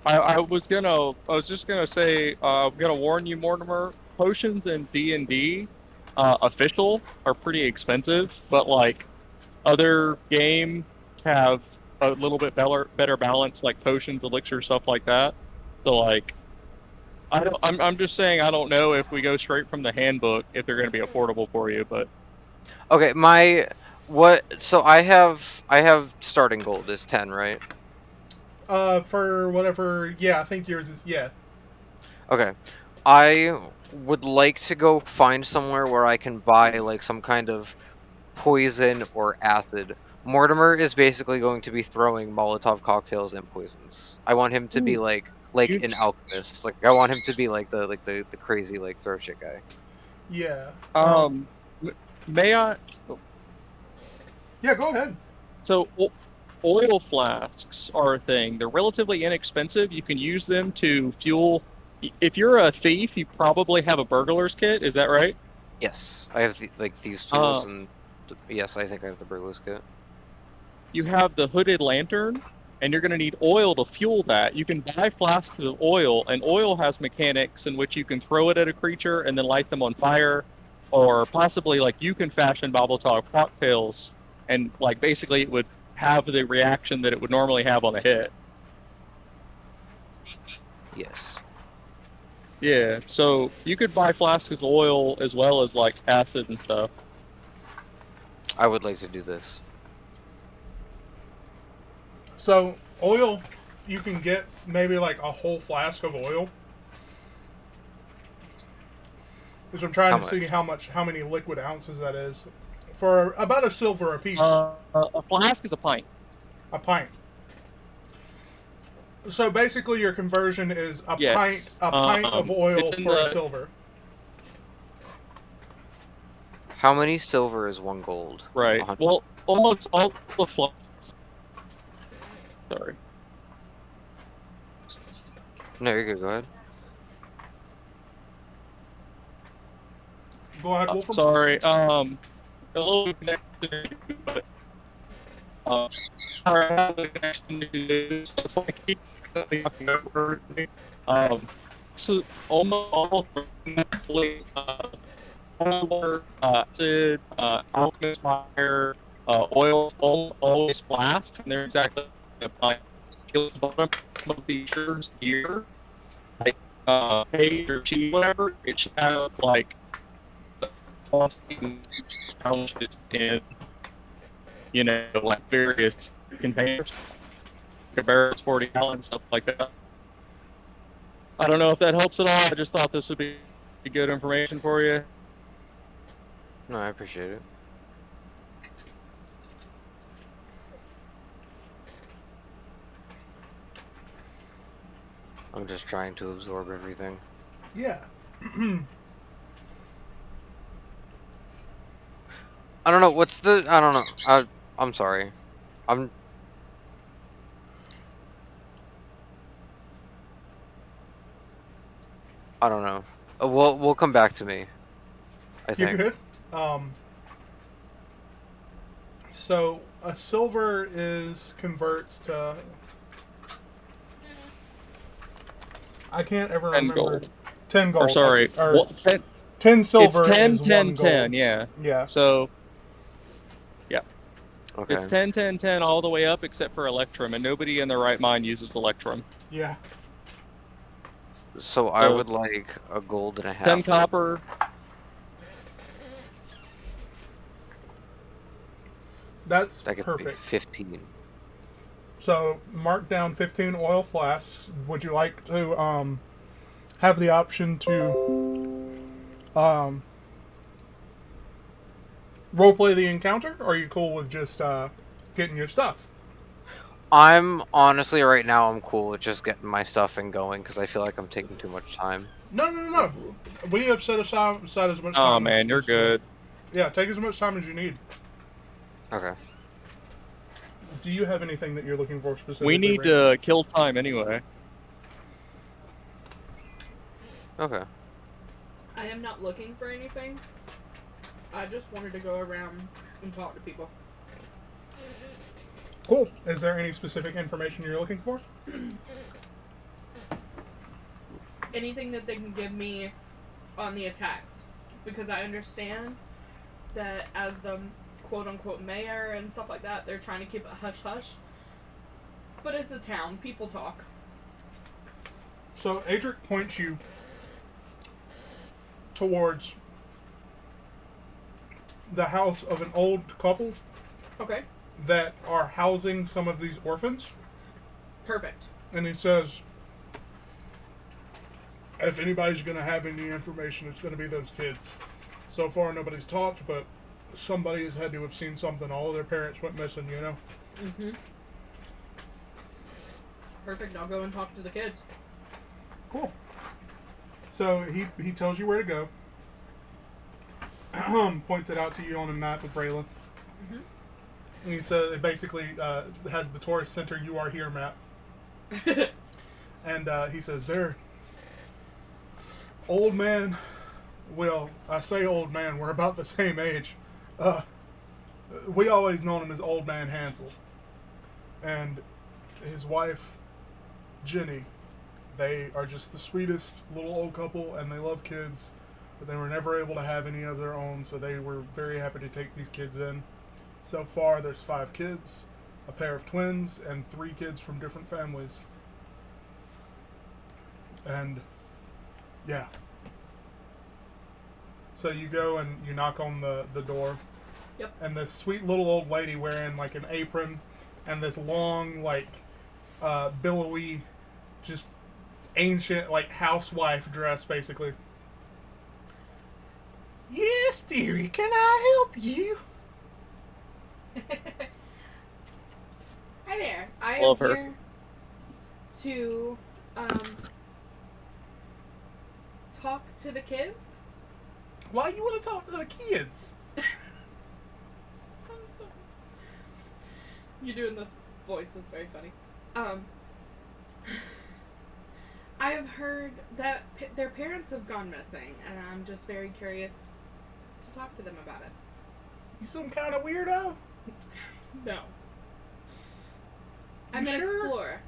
I was just gonna say. I'm gonna warn you, Mortimer. Potions in D&D, official are pretty expensive, but like other game have a little bit better balance, like potions, elixir, stuff like that. So like, I'm just saying I don't know if we go straight from the handbook if they're gonna be affordable for you, but Okay, so I have starting gold is 10, right? For whatever. Yeah, I think yours is. Yeah. Okay. I would like to go find somewhere where I can buy like some kind of poison or acid. Mortimer is basically going to be throwing Molotov cocktails and poisons. I want him to be like You- an alchemist. Like I want him to be like the crazy like throw shit guy. Yeah. may I? Yeah, go ahead. So oil flasks are a thing. They're relatively inexpensive. You can use them to fuel If you're a thief, you probably have a burglar's kit. Is that right? Yes, I have like thieves tools Uh, and yes, I think I have the burglar's kit. you have the hooded lantern, and you're going to need oil to fuel that. You can buy flasks of oil, and oil has mechanics in which you can throw it at a creature and then light them on fire, or possibly like you can fashion Molotov cocktails, and like basically it would have the reaction that it would normally have on a hit. Yes. Yeah, so you could buy flasks of oil as well as like acid and stuff. I would like to do this. So oil, you can get maybe like a whole flask of oil. Because I'm trying How to see much? how many liquid ounces that is. For about a silver a piece, A flask is a pint. a pint. So basically, your conversion is Yes. a pint of oil It's in for a the silver. How many silver is 1 gold? right. 100. Well, almost all the flasks. Sorry. No, you're good. Go ahead. Go ahead, Wolfram. Sorry. A little connected, but sorry, I have the connection to this. So I keep talking over it. So almost polar, acid, alchemist fire, oil, always flasks, and they're exactly like bottom of the shirt's gear, like page or T, whatever. It should have like ounces in, like various containers, like barrels, 40 gallons, stuff like that. I don't know if that helps at all. I just thought this would be good information for you. No, I appreciate it. I'm just trying to absorb everything. Yeah. I don't know. What's the? I don't know. I'm sorry. I'm. I don't know. We'll come back to me. I You're think. good. So a silver is converts to. I can't ever 10 remember. gold. 10 gold. Or sorry, Or 10, 10 silver it's 10, is 10, 1 10, gold. yeah. Yeah. So, yeah. Okay. It's 10, 10, 10 all the way up except for Electrum, and nobody in their right mind uses Electrum. Yeah. So I would like a gold and a half. 10 copper. That's That gets me perfect. 15. So mark down 15 oil flasks. Would you like to have the option to roleplay the encounter? Or are you cool with just getting your stuff? I'm honestly right now I'm cool with just getting my stuff and going because I feel like I'm taking too much time. No. We have set aside as much time. Oh man, you're good. Yeah, take as much time as you need. Okay. Do you have anything that you're looking for specifically? We need to kill time anyway. Okay. I am not looking for anything. I just wanted to go around and talk to people. Cool. Is there any specific information you're looking for? Anything that they can give me on the attacks. Because I understand that as the quote-unquote mayor and stuff like that, they're trying to keep it hush-hush. But it's a town. People talk. So Adric points you towards the house of an old couple Okay. that are housing some of these orphans. Perfect. And he says, if anybody's going to have any information, it's going to be those kids. So far, nobody's talked, but somebody has had to have seen something. All of their parents went missing, you know? Mm-hmm. Perfect. I'll go and talk to the kids. Cool. So he tells you where to go. Points it out to you on a map with Braylon. Mm-hmm. And he says it basically has the tourist center "You Are Here" map. And he says Old man, well, I say old man, we're about the same age. Uh, we always known him as Old Man Hansel. And his wife, Jenny, they are just the sweetest little old couple, and they love kids, but they were never able to have any of their own, so they were very happy to take these kids in. So far, there's 5 kids, a pair of twins, and 3 kids from different families. And, yeah. So you go and you knock on the door. Yep. And this sweet little old lady wearing like an apron and this long, like, billowy, just ancient, like, housewife dress, basically. Yes, dearie, can I help you? Hi there. I Love am her. here to talk to the kids. Why you want to talk to the kids? I'm sorry. You doing this voice is very funny. I have heard that their parents have gone missing, and I'm just very curious to talk to them about it. You some kind of weirdo? No. I'm You an sure? explorer.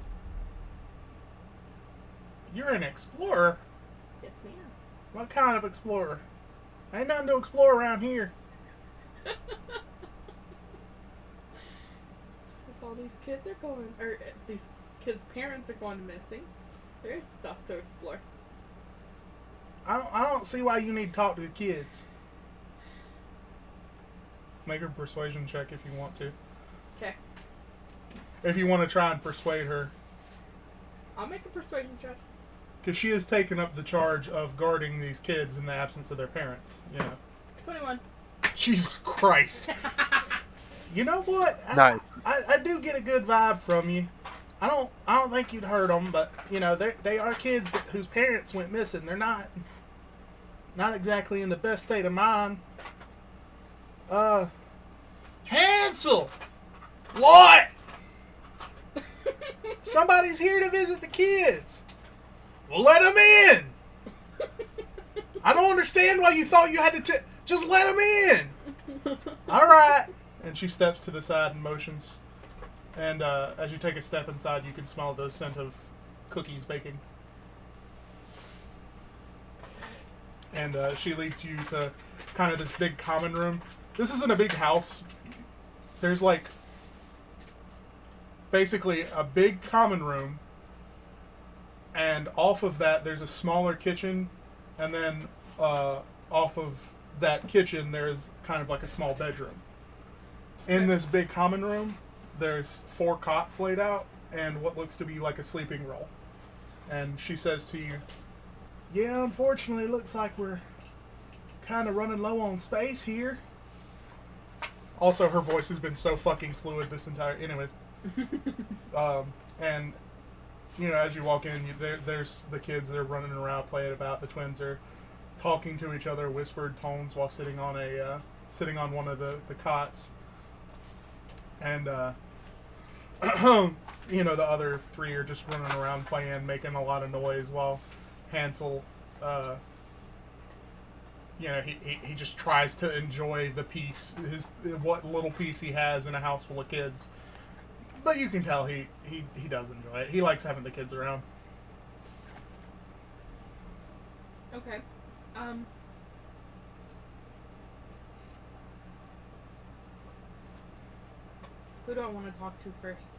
You're an explorer? Yes, ma'am. What kind of explorer? Ain't nothing to explore around here. If all these kids are going, or these kids' parents are going missing, there is stuff to explore. I don't see why you need to talk to the kids. Make a persuasion check if you want to. Okay. If you want to try and persuade her. I'll make a persuasion check. Because she has taken up the charge of guarding these kids in the absence of their parents, you know. 21. Jesus Christ. You know what? Nice. I do get a good vibe from you. I don't think you'd hurt them, but you know they are kids whose parents went missing. They're not exactly in the best state of mind. Hansel, what? Somebody's here to visit the kids. Well, let them in. I don't understand why you thought you had to just let them in. All right. And she steps to the side and motions. And as you take a step inside, you can smell the scent of cookies baking. And she leads you to kind of this big common room. This isn't a big house. There's like basically a big common room. And off of that, there's a smaller kitchen. And then off of that kitchen, there's kind of like a small bedroom. In this big common room, there's 4 cots laid out and what looks to be like a sleeping roll. And she says to you, yeah, unfortunately, it looks like we're kind of running low on space here. Also, her voice has been so fucking fluid this entire... Anyway. And, you know, as you walk in, there's the kids that are running around, playing about. The twins are talking to each other, whispered tones while sitting on one of the cots. And, you know, the other 3 are just running around playing, making a lot of noise while Hansel, you know, he just tries to enjoy the peace, what little peace he has in a house full of kids. But you can tell he does enjoy it. He likes having the kids around. Okay. Who do I want to talk to first?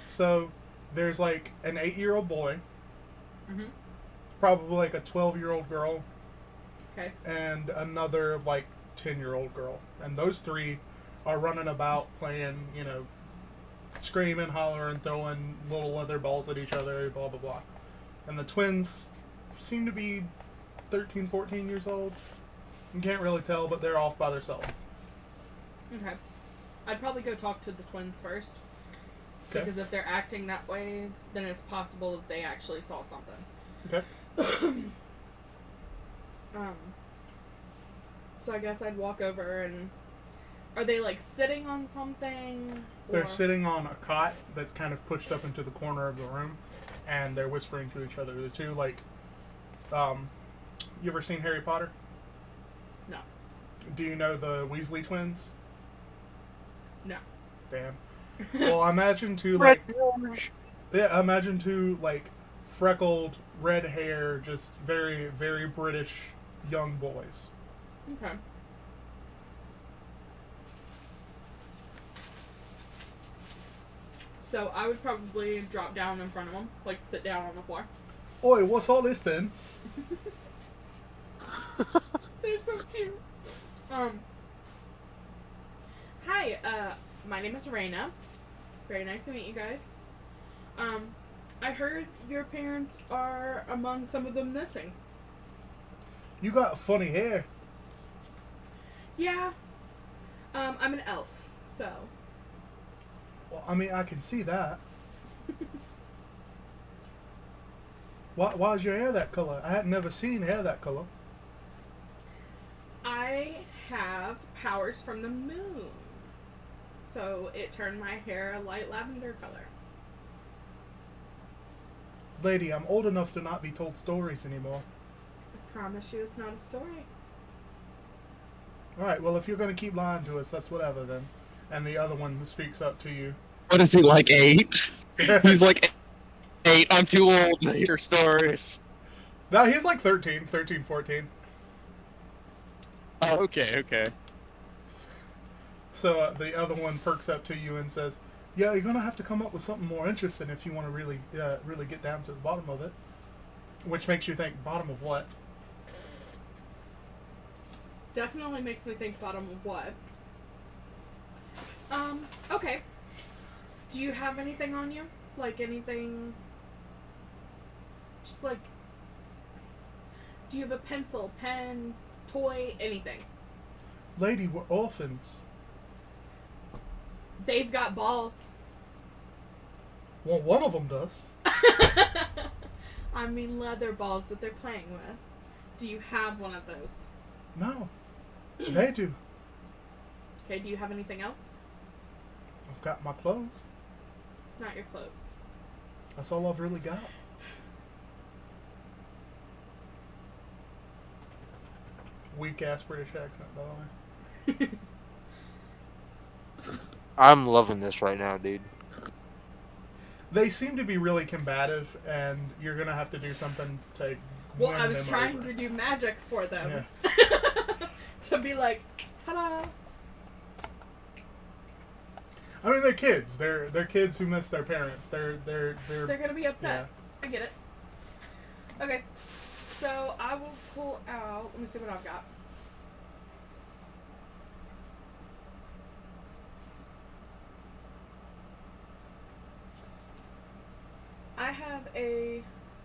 So, there's like an 8-year-old boy, Mm-hmm. probably like a 12-year-old girl, Okay. and another like 10-year-old girl. And those 3 are running about playing, you know, screaming, hollering, throwing little leather balls at each other, blah, blah, blah. And the twins seem to be 13, 14 years old. You can't really tell, but they're off by themselves. Okay. I'd probably go talk to the twins first. Okay. Because if they're acting that way, then it's possible that they actually saw something. Okay. So I guess I'd walk over and... Are they, like, sitting on something? They're or- sitting on a cot that's kind of pushed up into the corner of the room, and they're whispering to each other. The 2, like, You ever seen Harry Potter? No. Do you know the Weasley twins? No. Damn. Well, imagine two Red like George. yeah, imagine two like freckled, red hair, just very, very British young boys. Okay. So I would probably drop down in front of them, like sit down on the floor. Oi, what's all this then? They're so cute. Hi, my name is Raina. Very nice to meet you guys. I heard your parents are among some of them missing. You got funny hair. Yeah. I'm an elf, so. Well, I mean, I can see that. Why is your hair that color? I had never seen hair that color. I have powers from the moon. So it turned my hair a light lavender color. Lady, I'm old enough to not be told stories anymore. I promise you it's not a story. Alright, well, if you're going to keep lying to us, that's whatever then. And the other one speaks up to you. What is he, like 8? He's like 8. I'm too old to hear stories. No, he's like 13, 14. Oh, okay. So the other one perks up to you and says, yeah, you're going to have to come up with something more interesting if you want to really get down to the bottom of it. Which makes you think, bottom of what? Definitely makes me think bottom of what. Okay. Do you have anything on you? Like anything... Just like... Do you have a pencil, pen, toy, anything? Lady, we're orphans. They've got balls. Well, one of them does. I mean leather balls that they're playing with. Do you have one of those? No. They do. Okay, do you have anything else? I've got my clothes. Not your clothes. That's all I've really got. Weak ass British accent, by the way. I'm loving this right now, dude. They seem to be really combative, and you're gonna have to do something to Well, win I was them trying over. to do magic for them. To be like, ta-da! I mean, they're kids. They're kids who miss their parents. They're gonna be upset. I get it. Okay, so I will pull out. Let me see what I've got. I have a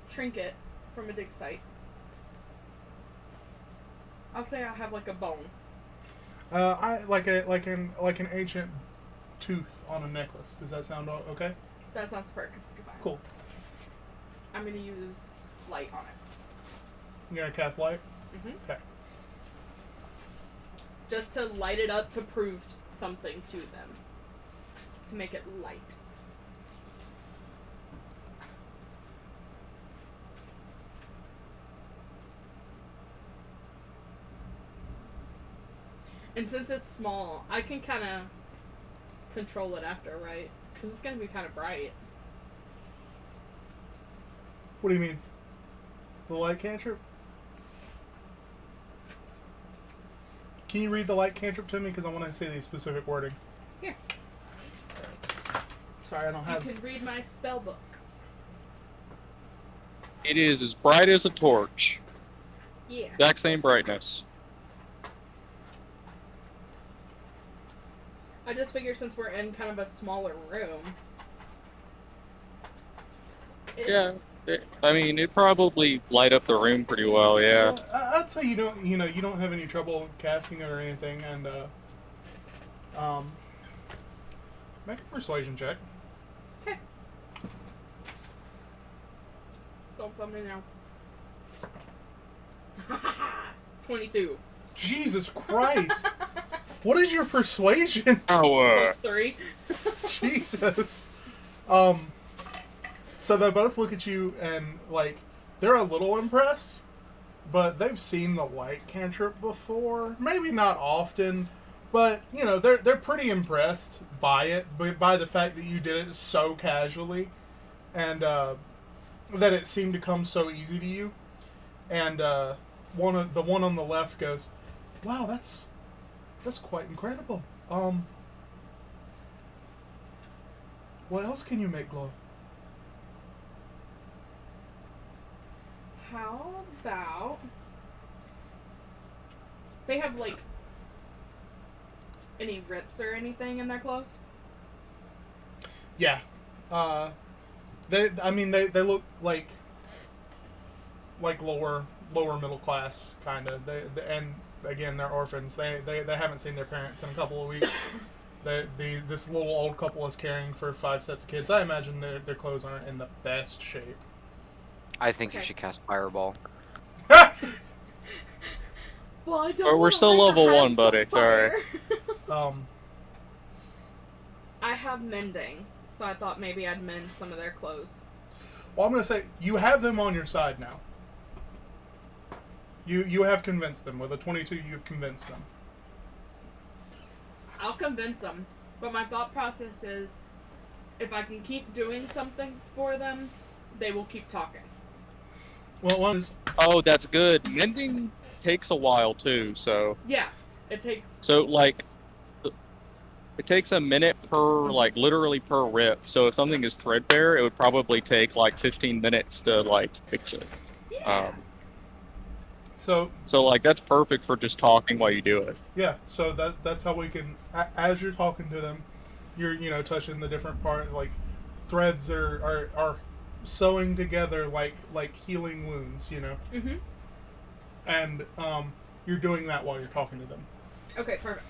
trinket from a dig site. I'll say I have like a bone. I like an ancient tooth on a necklace. Does that sound okay? That sounds perfect. Cool. I'm gonna use light on it. You gonna cast light? Mm-hmm. Okay. Just to light it up to prove something to them. To make it light. And since it's small, I can kind of control it after, right? Because it's going to be kind of bright. What do you mean? The light cantrip? Can you read the light cantrip to me? Because I want to see the specific wording. Here. Sorry, I don't You have... can read my spell book. It is as bright as a torch. Yeah. Exact same brightness. I just figure since we're in kind of a smaller room. Yeah. I mean, it'd probably light up the room pretty well, yeah. I'd say you don't have any trouble casting it or anything, and make a persuasion check. Okay. Don't thumb me now. 22. Jesus Christ! What is your persuasion? Oh, Plus 3. Jesus. So they both look at you and like they're a little impressed, but they've seen the light cantrip before. Maybe not often, but you know they're pretty impressed by it, by the fact that you did it so casually, and that it seemed to come so easy to you. And the one on the left goes, "Wow, that's quite incredible. What else can you make glow?" How about they have like any rips or anything in their clothes? Yeah, they look like lower middle class kind of. And again they're orphans. They haven't seen their parents in a couple of weeks. This little old couple is caring for 5 sets of kids. I imagine their clothes aren't in the best shape. I think you Okay. should cast Fireball. Well, I don't. Or we're wanna still light level the 1, house buddy. on Sorry. fire. Um, I have mending, so I thought maybe I'd mend some of their clothes. well, I'm gonna say you have them on your side now. You have convinced them with a 22. You've convinced them. I'll convince them, but my thought process is, if I can keep doing something for them, they will keep talking. Well, one is Oh, that's good. Mending takes a while too, so Yeah, it takes. like it takes a minute per literally per rip. So if something is threadbare, it would probably take like 15 minutes to like fix it. Yeah. so So like that's perfect for just talking while you do it. yeah. So that's how we can. As you're talking to them, you're touching the different part, like threads are sewing together like healing wounds, Mhm. and you're doing that while you're talking to them. Okay, perfect.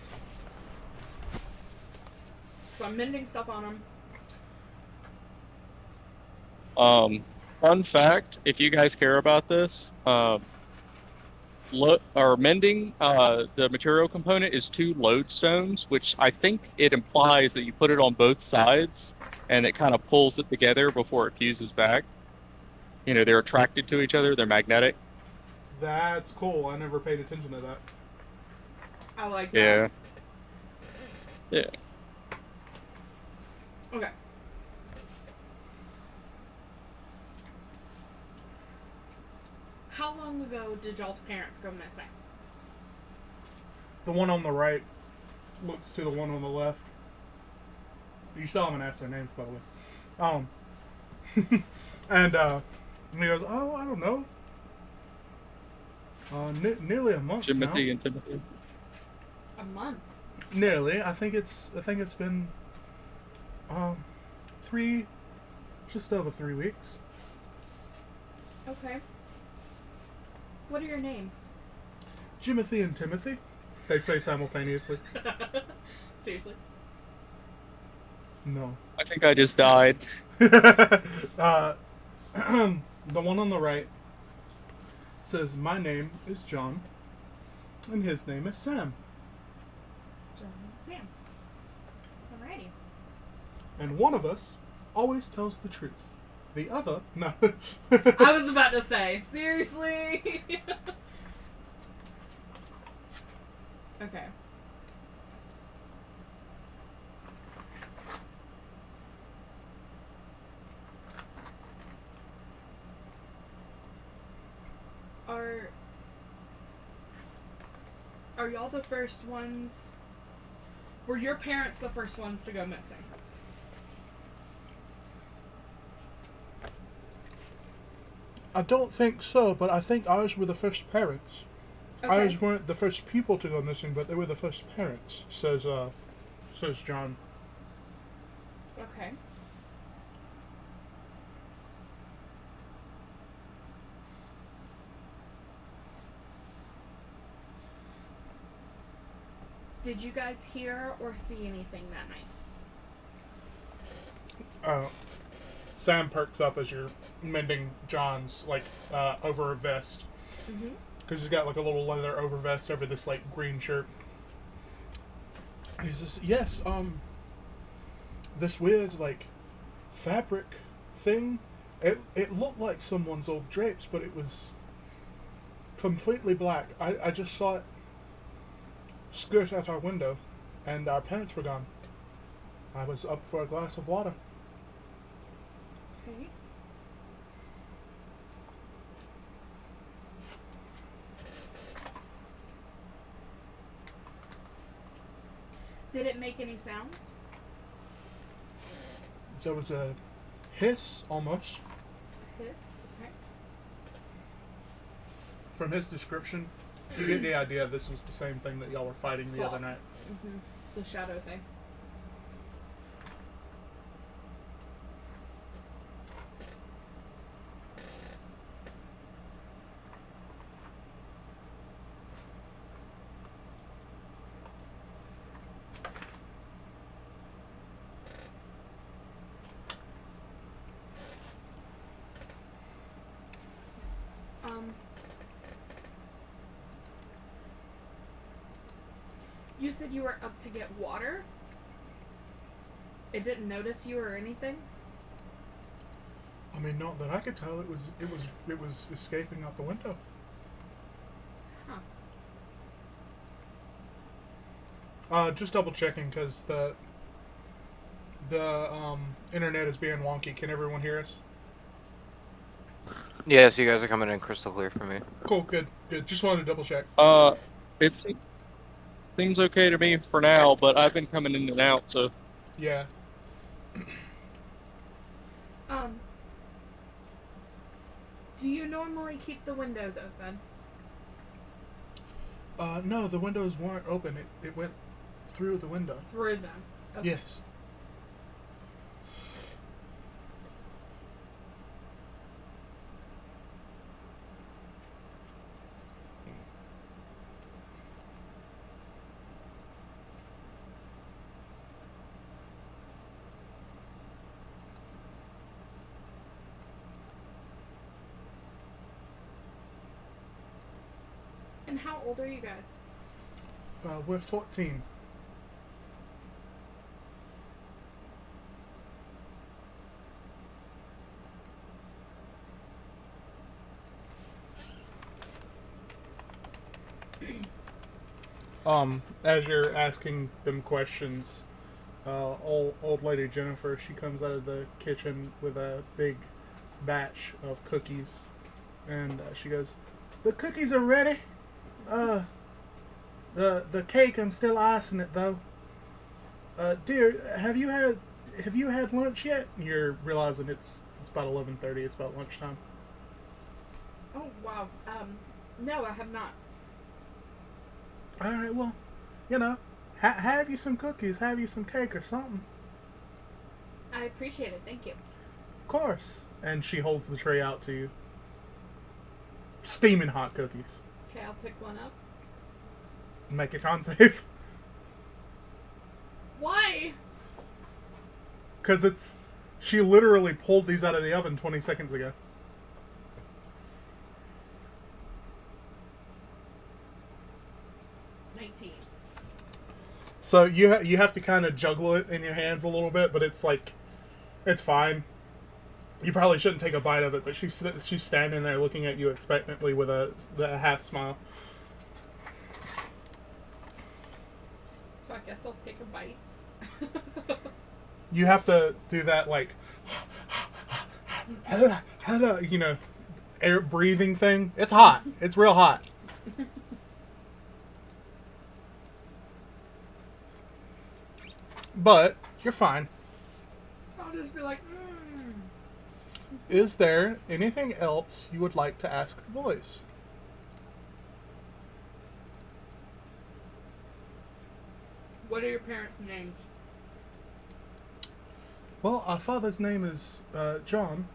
So I'm mending stuff on them. Fun fact, if you guys care about this, mending the material component is 2 lodestones, which I think it implies that you put it on both sides and it kind of pulls it together before it fuses back. You know, they're attracted to each other, they're magnetic. That's cool. I never paid attention to that. I like Yeah. that. Yeah. Okay. How long ago did y'all's parents go missing? The one on the right looks to the one on the left. You still haven't asked their names, by the way. And he goes, "Oh, I don't know. Nearly a month Timothy now. and Timothy. A month. Nearly. I think it's been just over 3 weeks. Okay. What are your names? Jimothy and Timothy," they say simultaneously. Seriously. No. I think I just died. The one on the right says, "My name is John, and his name is Sam, John and Sam. Alrighty. and one of us always tells the truth. The other, no." I was about to say, seriously? Okay. Are y'all the first ones? Were your parents the first ones to go missing? I don't think so, but I think ours were the first parents. Okay. Ours weren't the first people to go missing, but they were the first parents, says John. Okay. Did you guys hear or see anything that night? Sam perks up as you're mending John's over vest, Mm-hmm. because he's got like a little leather over vest over this like green shirt. He says, "Yes, this weird like fabric thing. It looked like someone's old drapes, but it was completely black. I just saw it skirt out our window, and our parents were gone. I was up for a glass of water. Okay. Did it make any sounds? There was a hiss, almost. Hiss? Okay. From his description, you get the idea this was the same thing that y'all were fighting the other night. Mm-hmm. The shadow thing. You said you were up to get water? It didn't notice you or anything? I mean, not that I could tell. It was escaping out the window. Huh. Just double checking because the internet is being wonky. Can everyone hear us? Yes, you guys are coming in crystal clear for me. Cool, good. Just wanted to double check. It seems okay to me for now, but I've been coming in and out, so. Yeah. Do you normally keep the windows open? No, the windows weren't open. It went through the window. Through them. Okay. Yes. And how old are you guys? We're 14. As you're asking them questions, old lady Jennifer, she comes out of the kitchen with a big batch of cookies, and she goes, "The cookies are ready. The cake, I'm still icing it though. Dear, have you had lunch yet?" You're realizing it's about 11:30. It's about lunchtime. Oh, wow. No, I have not. All right, well, have you some cookies, have you some cake or something. I appreciate it. Thank you. Of course. And she holds the tray out to you. Steaming hot cookies. Okay, I'll pick one up. Make a con save. Why? Because she literally pulled these out of the oven 20 seconds ago. So you have to kind of juggle it in your hands a little bit, but it's fine. You probably shouldn't take a bite of it, but she's standing there looking at you expectantly with a half smile. So I guess I'll take a bite. You have to do that air breathing thing. It's hot. It's real hot. But you're fine. I'll just be like, Is there anything else you would like to ask the boys? What are your parents' names? Well, our father's name is John.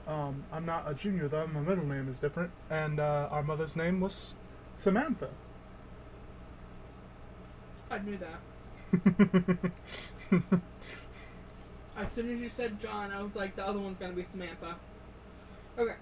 I'm not a junior though. My middle name is different. And our mother's name was Samantha. I knew that. As soon as you said John, I was like, the other one's gonna be Samantha. Okay.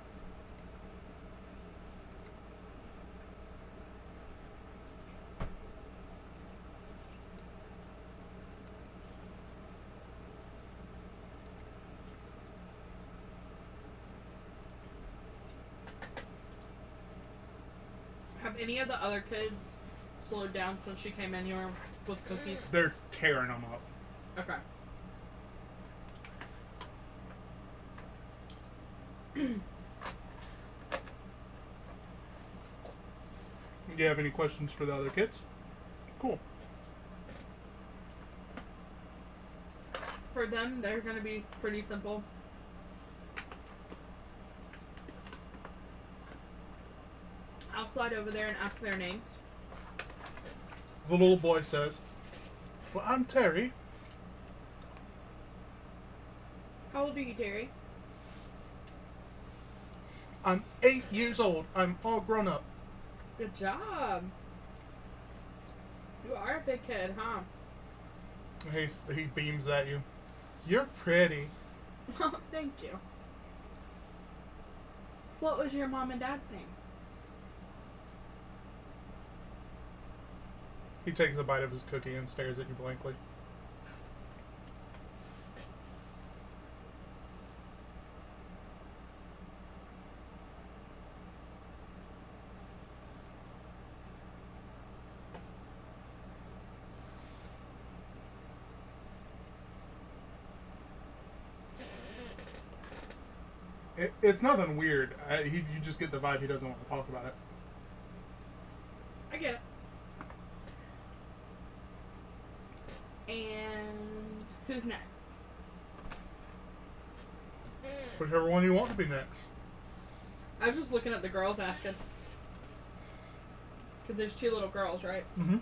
Have any of the other kids slowed down since she came in here with cookies? They're tearing them up. Okay. Do you have any questions for the other kids? Cool. For them, they're going to be pretty simple. I'll slide over there and ask their names. The little boy says, "Well, I'm Terry." How old are you, Terry? I'm 8 years old. I'm all grown up. Good job. You are a big kid, huh? He beams at you. You're pretty. Thank you. What was your mom and dad's name? He takes a bite of his cookie and stares at you blankly. It's nothing weird. You just get the vibe he doesn't want to talk about it. I get it. And who's next? Whichever one you want to be next. I was just looking at the girls asking. Because there's 2 little girls, right? Mm-hmm.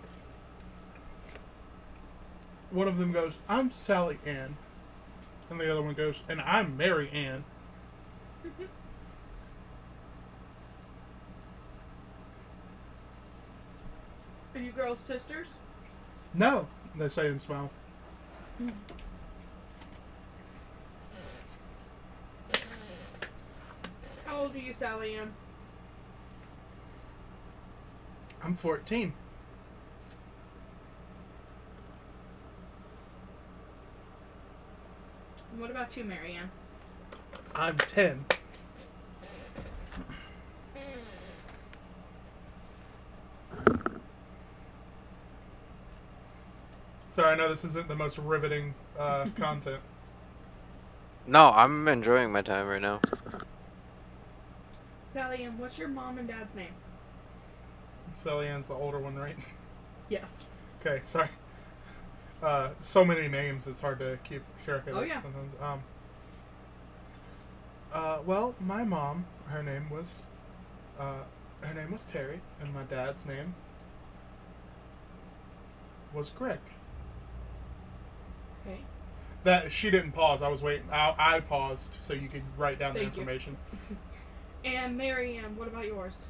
One of them goes, "I'm Sally Ann." And the other one goes, "And I'm Mary Ann." Are you girls sisters? No, they say and smile. How old are you, Sally Ann? I'm 14. And what about you, Mary Ann? I'm 10. Sorry, I know this isn't the most riveting content. No, I'm enjoying my time right now. Sally Ann, what's your mom and dad's name? Sally Ann's the older one, right? Yes. Okay, sorry. So many names, it's hard to keep track of. Oh, yeah. Sometimes. Well, my mom, her name was Terry, and my dad's name was Greg. Okay. That she didn't pause. I was waiting. I paused so you could write down the Thank you. information. And Mary Ann, what about yours?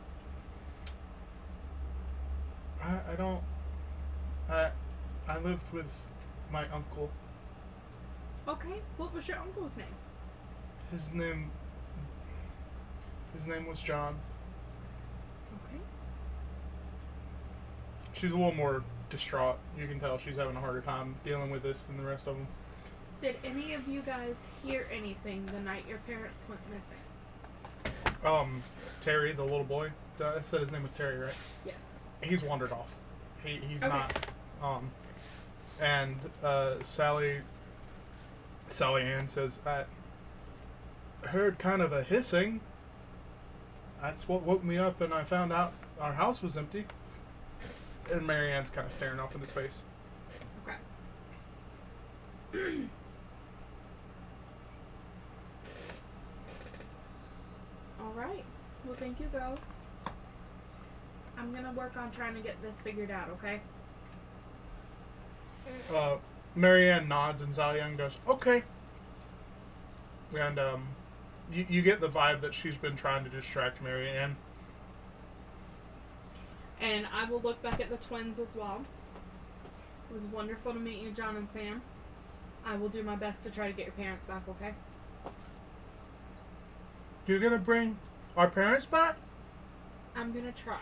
I don't. I lived with my uncle. Okay. What was your uncle's name? His name was John. Okay. She's a little more distraught. You can tell she's having a harder time dealing with this than the rest of them. Did any of you guys hear anything the night your parents went missing? Terry, the little boy. I said his name was Terry, right? Yes. He's wandered off. He's Okay. not. And Sally Ann says, "I heard kind of a hissing. That's what woke me up, and I found out our house was empty." And Mary Ann's kind of staring off into space. Okay. All right. Well, thank you, girls. I'm gonna work on trying to get this figured out, okay? Mary Ann nods, and Sally Ann goes, "Okay." And you get the vibe that she's been trying to distract Mary Ann. And I will look back at the twins as well. It was wonderful to meet you, John and Sam. I will do my best to try to get your parents back, okay? You're gonna bring our parents back? I'm gonna try.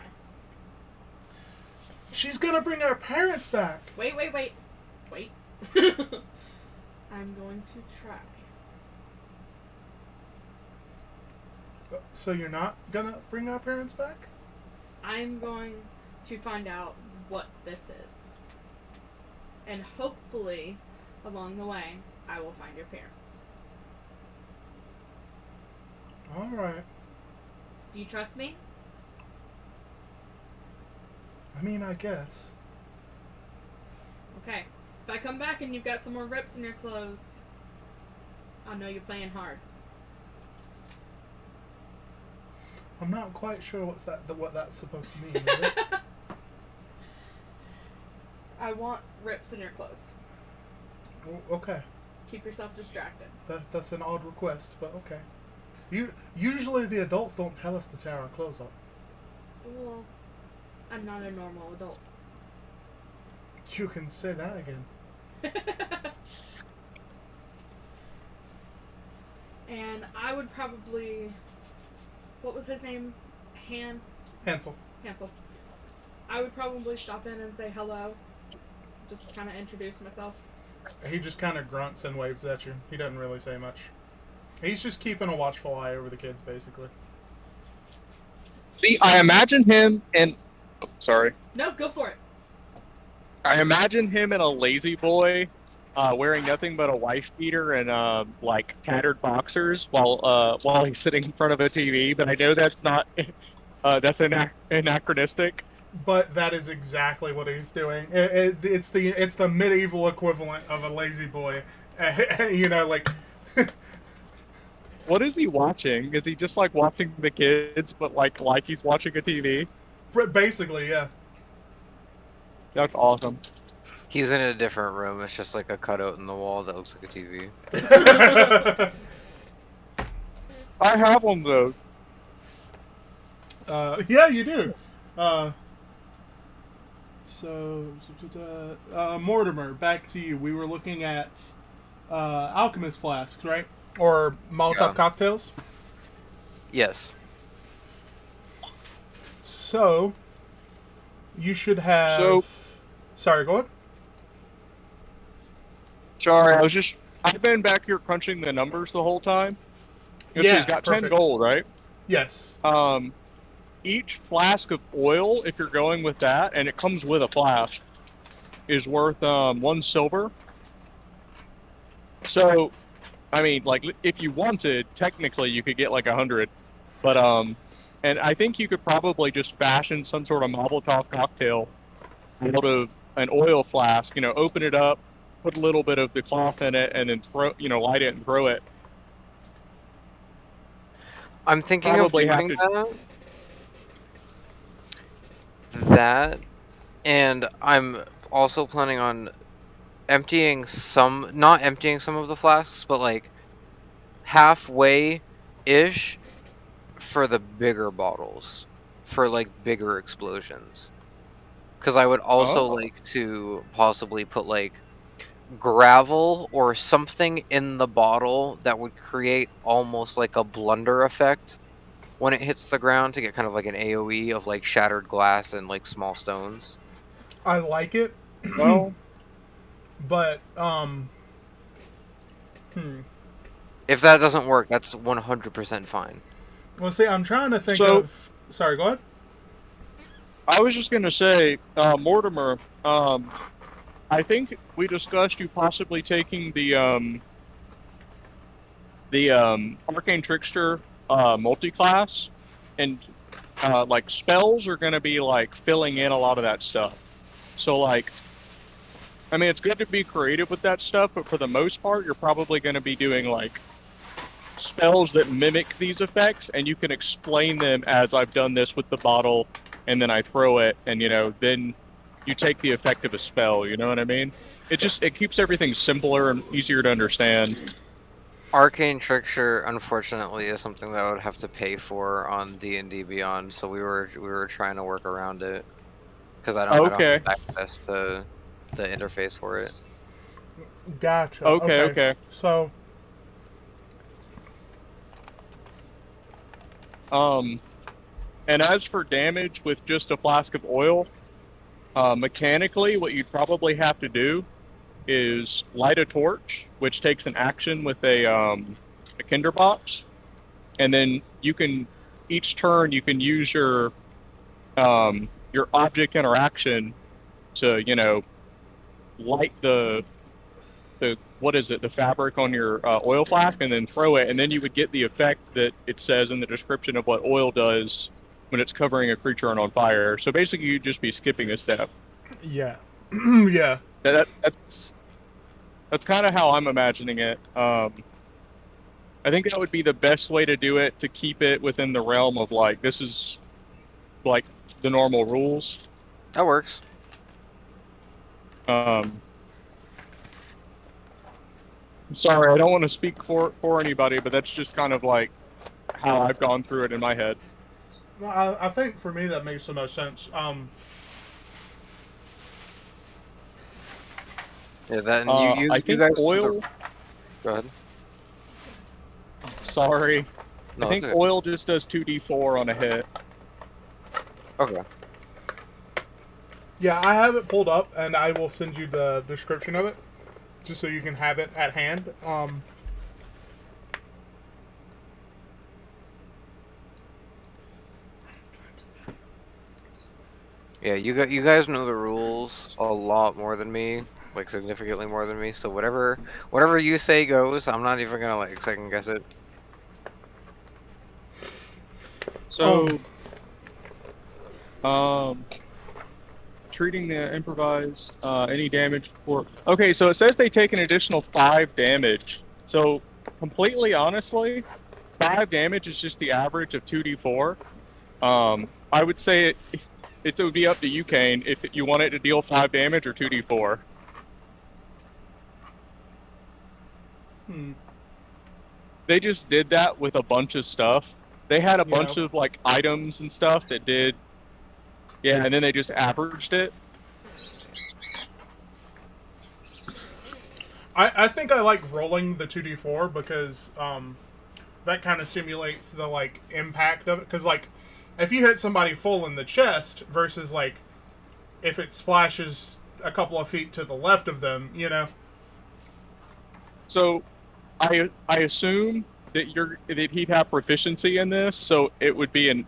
She's gonna bring our parents back. Wait. I'm going to try. So you're not gonna bring our parents back? I'm going to find out what this is. And hopefully, along the way, I will find your parents. Alright. Do you trust me? I mean, I guess. Okay. If I come back and you've got some more rips in your clothes, I'll know you're playing hard. I'm not quite sure what that's supposed to mean, really. I want rips in your clothes. Okay. Keep yourself distracted. That's an odd request, but okay. Usually the adults don't tell us to tear our clothes off. Well, I'm not a normal adult. You can say that again. And I would probably... What was his name? Hansel. Hansel. I would probably stop in and say hello. Just kind of introduce myself. He just kind of grunts and waves at you. He doesn't really say much. He's just keeping a watchful eye over the kids, basically. See, I imagine him in. Oh, sorry. No, go for it. I imagine him in a lazy boy, wearing nothing but a wife beater and like tattered boxers while he's sitting in front of a TV. But I know that's not. That's anachronistic. But that is exactly what he's doing. It's the medieval equivalent of a lazy boy. You know, like. What is he watching? Is he just like watching the kids, but like he's watching a TV? Basically, yeah. That's awesome. He's in a different room. It's just like a cutout in the wall that looks like a TV. I have one of those. Yeah, you do. Mortimer, back to you. We were looking at alchemist flasks, right? Or Molotov cocktails. Yes. So, you should have... Sorry, go ahead. Sorry, I've been back here crunching the numbers the whole time. Yeah, he's got perfect. 10 gold, right? Yes. Each flask of oil, if you're going with that, and it comes with a flask, is worth 1 silver. So, I mean, like, if you wanted, technically you could get like 100, but and I think you could probably just fashion some sort of Molotov cocktail out of an oil flask. You know, open it up, put a little bit of the cloth in it, and then light it and throw it. I'm thinking Probably of have doing that, and I'm also planning on not emptying some of the flasks, but like halfway-ish for the bigger bottles, for like bigger explosions. Because I would also like to possibly put like gravel or something in the bottle that would create almost like a blunder effect when it hits the ground to get kind of like an AoE of like shattered glass and like small stones. I like it. Well, but, If that doesn't work, that's 100% fine. Well, see, I'm trying to think of... Sorry, go ahead. I was just gonna say, Mortimer, I think we discussed you possibly taking the Arcane Trickster multi-class, and like spells are gonna be like filling in a lot of that stuff. So like, I mean, it's good to be creative with that stuff, but for the most part, you're probably gonna be doing like spells that mimic these effects, and you can explain them as I've done this with the bottle, and then I throw it, and then you take the effect of a spell. You know what I mean? It keeps everything simpler and easier to understand. Arcane Trickster, unfortunately, is something that I would have to pay for on D&D Beyond, so we were trying to work around it because I don't have access to the interface for it. Gotcha. Okay. So, and as for damage with just a flask of oil, mechanically, what you'd probably have to do is light a torch, which takes an action with a Kinderbox, and then each turn you can use your your object interaction to, light the what is it, the fabric on your oil flask, and then throw it, and then you would get the effect that it says in the description of what oil does when it's covering a creature on fire. So basically, you'd just be skipping a step. Yeah. Yeah. That's kind of how I'm imagining it. I think that would be the best way to do it to keep it within the realm of like this is like the normal rules. That works. Sorry, I don't want to speak for anybody, but that's just kind of like how I've gone through it in my head. Well, I think for me that makes the most sense. Yeah, that and you I think guys. oil. Go ahead. Sorry, No, I think it's okay. oil just does 2d4 on a hit. Okay. Yeah, I have it pulled up, and I will send you the description of it, just so you can have it at hand. Yeah, you guys know the rules a lot more than me, like significantly more than me. So whatever you say goes. I'm not even gonna like second guess it. So, treating the improvised any damage for. Okay, so it says they take an additional 5 damage. So completely honestly, 5 damage is just the average of 2d4. I would say it would be up to you, Kane, if you want it to deal 5 damage or 2d4. They just did that with a bunch of stuff. They had a bunch of like items and stuff that did, yeah, and then they just averaged it. I think I like rolling the 2d4 because that kind of simulates the like impact of it. Because like if you hit somebody full in the chest versus like if it splashes a couple of feet to the left of them, So, I assume that he'd have proficiency in this, so it would be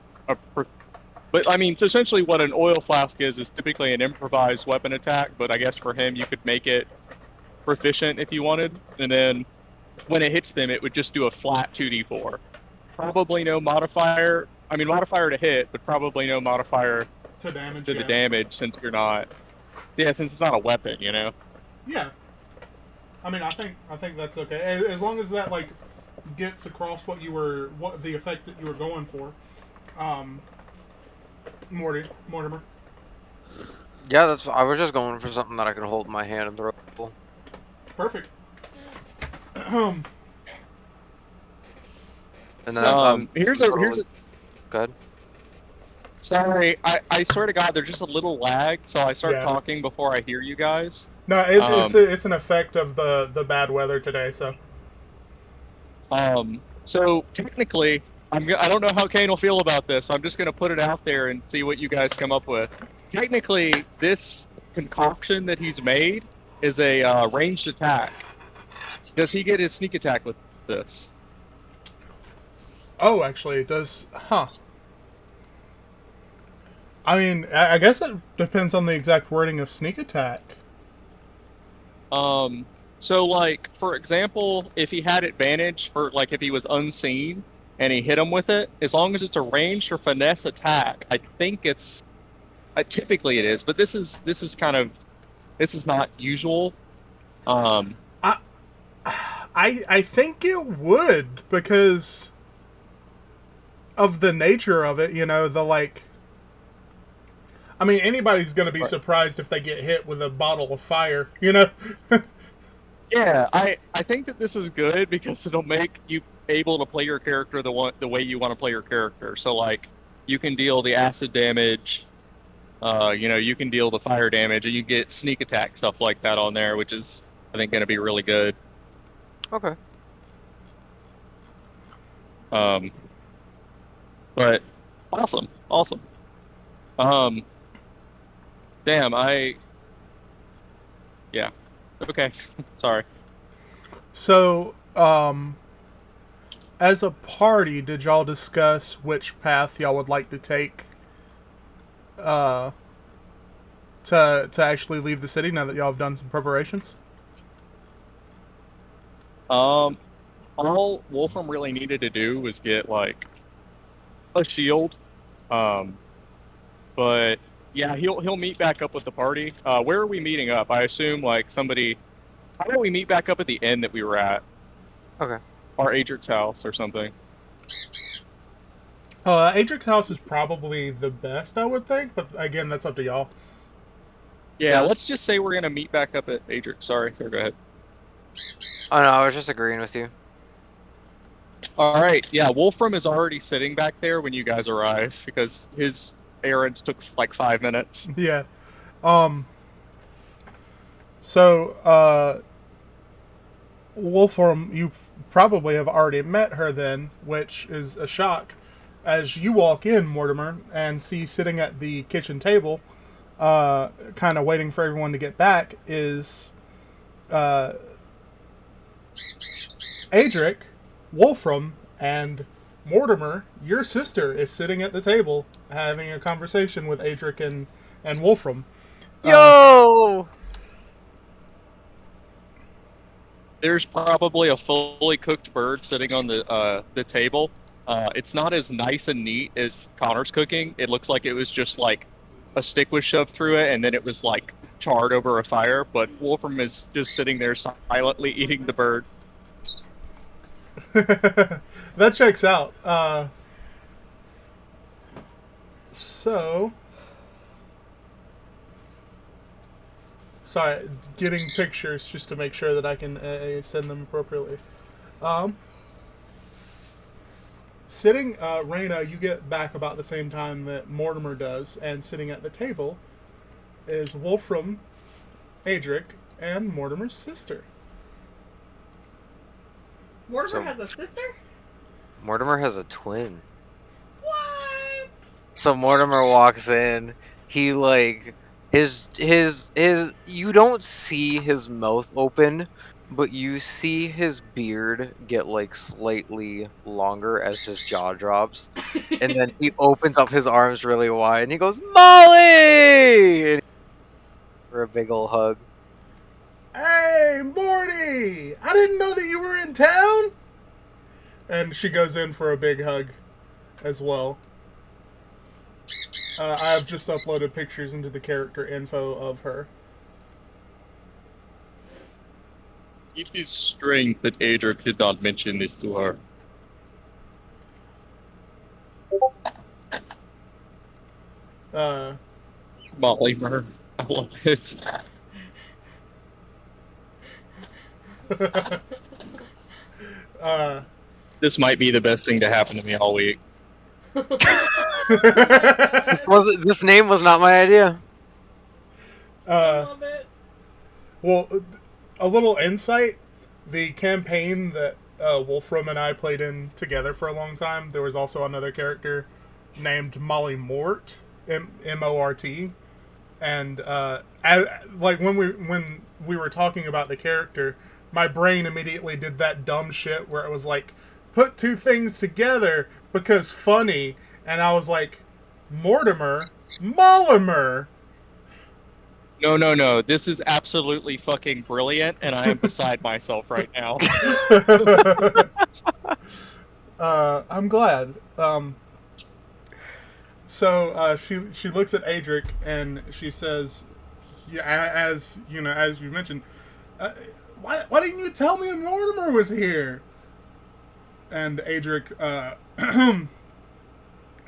but I mean, so essentially what an oil flask is typically an improvised weapon attack. But I guess for him, you could make it proficient if you wanted, and then when it hits them, it would just do a flat 2d4. Probably no modifier. I mean, modifier to hit, but probably no modifier to damage. To the damage, since you're not. Yeah, since it's not a weapon, Yeah. I mean, I think that's okay as long as that like gets across what the effect that you were going for. Mortimer. Yeah, I was just going for something that I can hold in my hand and throw. Perfect. And then here's a Go ahead. Sorry, I swear to God, there's just a little lag, so I start talking before I hear you guys. No, it's an effect of the bad weather today. So technically, I don't know how Kane will feel about this. I'm just gonna put it out there and see what you guys come up with. Technically, this concoction that he's made is a ranged attack. Does he get his sneak attack with this? Oh, actually, it does. Huh. I mean, I guess it depends on the exact wording of sneak attack. So like, for example, if he had advantage for like if he was unseen and he hit him with it, as long as it's a ranged or finesse attack, I think it's. Typically it is, but this is not usual. I think it would because of the nature of it. The like. I mean, anybody's going to be surprised if they get hit with a bottle of fire, Yeah, I think that this is good because it'll make you able to play your character the way you want to play your character. So like, you can deal the acid damage, you can deal the fire damage, and you get sneak attack stuff like that on there, which is I think going to be really good. Okay. But awesome. Damn, yeah. Okay. Sorry. So, as a party, did y'all discuss which path y'all would like to take? to actually leave the city now that y'all have done some preparations? All Wolfram really needed to do was get like a shield. Um, but yeah, he'll meet back up with the party. Where are we meeting up? I assume like somebody. How about we meet back up at the inn that we were at, Okay. or Adric's house or something? Adric's house is probably the best, I would think, but again, that's up to y'all. Yeah, Yes. let's just say we're gonna meet back up at Adric. Sorry, go ahead. Oh no, I was just agreeing with you. All right, yeah, Wolfram is already sitting back there when you guys arrive because his errands took like 5 minutes. Yeah. So, Wolfram, you probably have already met her then, which is a shock. As you walk in, Mortimer, and see sitting at the kitchen table, kind of waiting for everyone to get back, is Adric, Wolfram, and Mortimer, your sister, is sitting at the table having a conversation with Adric and Wolfram. Yo! There's probably a fully cooked bird sitting on the table. It's not as nice and neat as Connor's cooking. It looks like it was just like a stick was shoved through it and then it was like charred over a fire. But Wolfram is just sitting there silently eating the bird. That checks out. So, sorry, getting pictures just to make sure that I can send them appropriately. Sitting, Raina, you get back about the same time that Mortimer does, and sitting at the table is Wolfram, Adric, and Mortimer's sister. Mortimer has a sister? Mortimer has a twin. What? So Mortimer walks in. He like his you don't see his mouth open, but you see his beard get like slightly longer as his jaw drops. And then he opens up his arms really wide and he goes, "Molly!" And for a big ol' hug. Hey, Morty! I didn't know that you were in town! And she goes in for a big hug as well. I have just uploaded pictures into the character info of her. It is strange that Adric did not mention this to her. Molly Murr. I love it. This might be the best thing to happen to me all week. This name was not my idea. I love it. Well, a little insight. The campaign that Wolfram and I played in together for a long time, there was also another character named Molly Mort, M-O-R-T. And like when we were talking about the character, my brain immediately did that dumb shit where it was like, put two things together because funny, and I was like, Mortimer, Mollimer. No. This is absolutely fucking brilliant, and I am beside myself right now. I'm glad. So she looks at Adric and she says, "Yeah, as you know, as you mentioned, why didn't you tell me Mortimer was here?" And Adric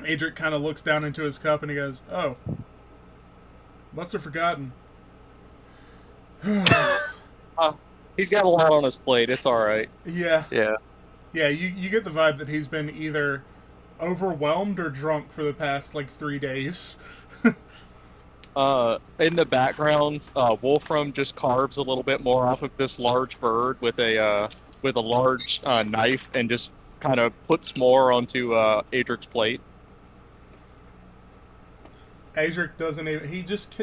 Adric kind of looks down into his cup and he goes, "Oh, must have forgotten." He's got a lot on his plate. It's all right. Yeah. Yeah. Yeah, you get the vibe that he's been either overwhelmed or drunk for the past, like, 3 days. In the background, Wolfram just carves a little bit more off of this large bird with a large knife and just kind of puts more onto Adric's plate. Adric doesn't even... He just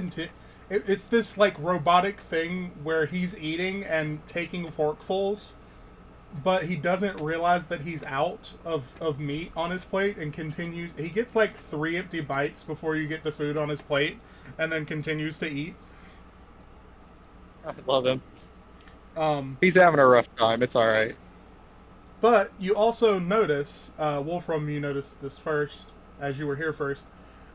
it's this, like, robotic thing where he's eating and taking forkfuls but he doesn't realize that he's out of meat on his plate and continues. He gets like 3 empty bites before you get the food on his plate, and then continues to eat. I love him. Um, He's having a rough time. It's all right. but you also notice, Wolfram, you noticed this first, as you were here first.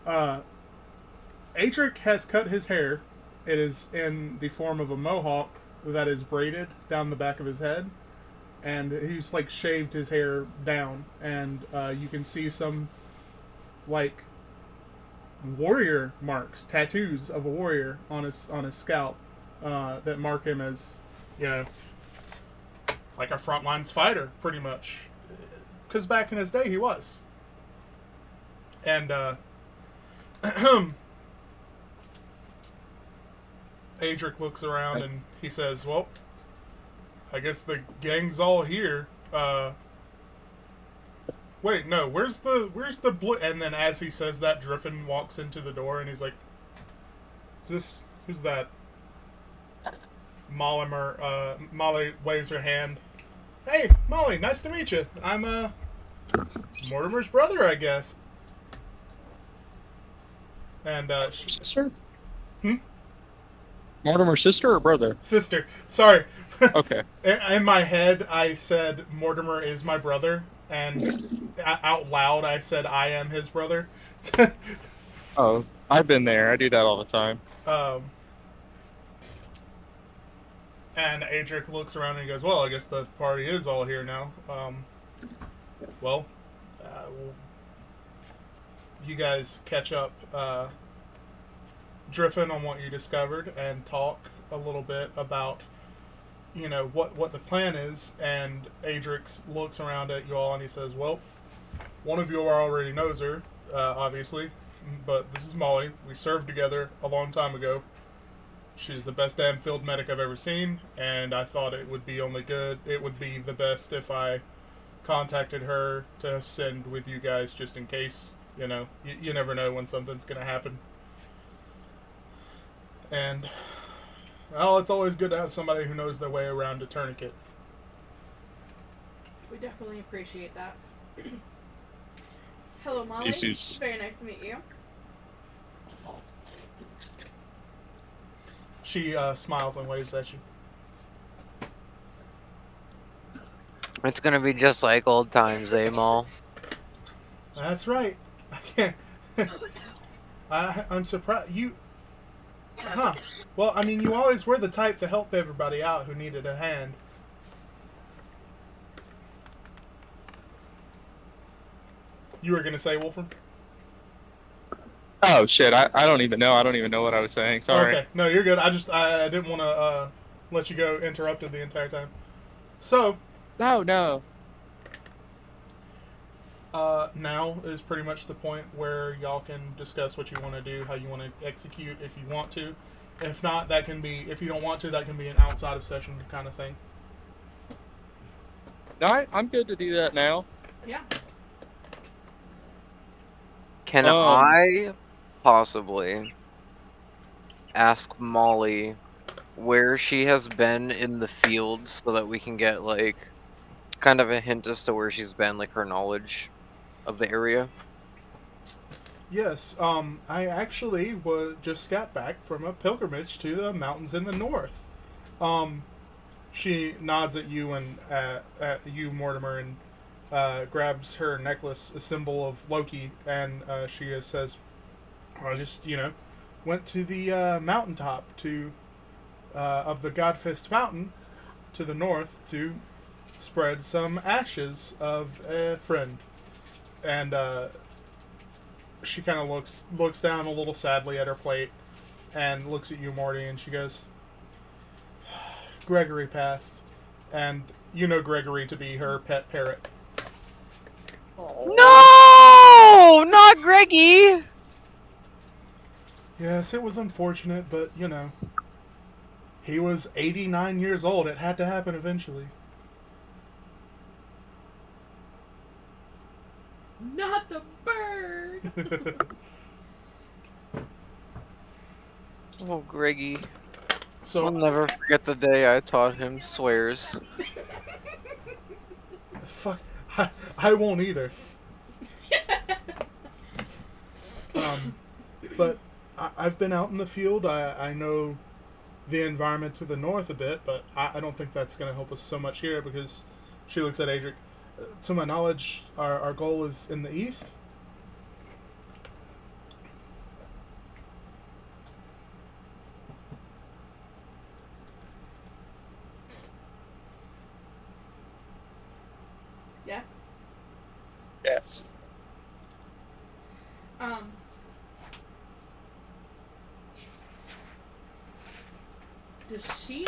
Adric has cut his hair. It is in the form of a mohawk that is braided down the back of his head. And he's like shaved his hair down. And you can see some like warrior marks, tattoos of a warrior on his scalp that mark him as, you know, like a frontlines fighter, pretty much. Because back in his day, he was. And Adric looks around and he says, "Well, I guess the gang's all here. Wait, no, where's the blue?" And then as he says that, Driffin walks into the door and he's like, who's that? Molly waves her hand. "Hey, Molly, nice to meet you. I'm Mortimer's brother, I guess." And Sister? Hmm? Mortimer's sister or brother? Sister. Sorry. Okay. In my head, I said Mortimer is my brother, and out loud, I said I am his brother. Oh, I've been there. I do that all the time. And Adric looks around and he goes, "Well, I guess the party is all here now. Well, you guys catch up, Driffin, on what you discovered and talk a little bit about, you know, what the plan is." And Adrix looks around at you all and he says, "Well, one of you already knows her, obviously, but this is Molly. We served together a long time ago. She's the best damn field medic I've ever seen, and I thought it would be the best if I contacted her to send with you guys just in case. You know, you never know when something's going to happen. And, well, it's always good to have somebody who knows their way around a tourniquet." We definitely appreciate that. Hello, Molly. Jesus. Very nice to meet you. She smiles and waves at you. It's gonna be just like old times, eh, Maul? That's right. I can't. I'm surprised. Huh. Well, I mean, you always were the type to help everybody out who needed a hand. You were going to say, Wolfram? Oh shit! I don't even know. I don't even know what I was saying. Sorry. Okay. No, you're good. I didn't want to let you go interrupted the entire time. So, No. now is pretty much the point where y'all can discuss what you want to do, how you want to execute if you want to. If not, that can be, if you don't want to, that can be an outside of session kind of thing. No, I'm good to do that now. Yeah. Can I possibly ask Molly where she has been in the field so that we can get, like, kind of a hint as to where she's been, like her knowledge of the area? Yes, I actually just got back from a pilgrimage to the mountains in the north. She nods at you and at you, Mortimer, and grabs her necklace, a symbol of Loki, and she says, "I just, went to the mountaintop of the Godfist Mountain to the north to spread some ashes of a friend." And she kind of looks down a little sadly at her plate and looks at you, Morty, and she goes, "Gregory passed." And you know Gregory to be her pet parrot. No! Not Greggy! Yes, it was unfortunate, but, he was 89 years old. It had to happen eventually. Not the bird! Oh, Greggy. So I'll never forget the day I taught him swears. fuck, I won't either. But I've been out in the field. I know the environment to the north a bit, but I don't think that's going to help us so much here because she looks at Adric. To my knowledge, our goal is in the east. Yes. Yes. Does she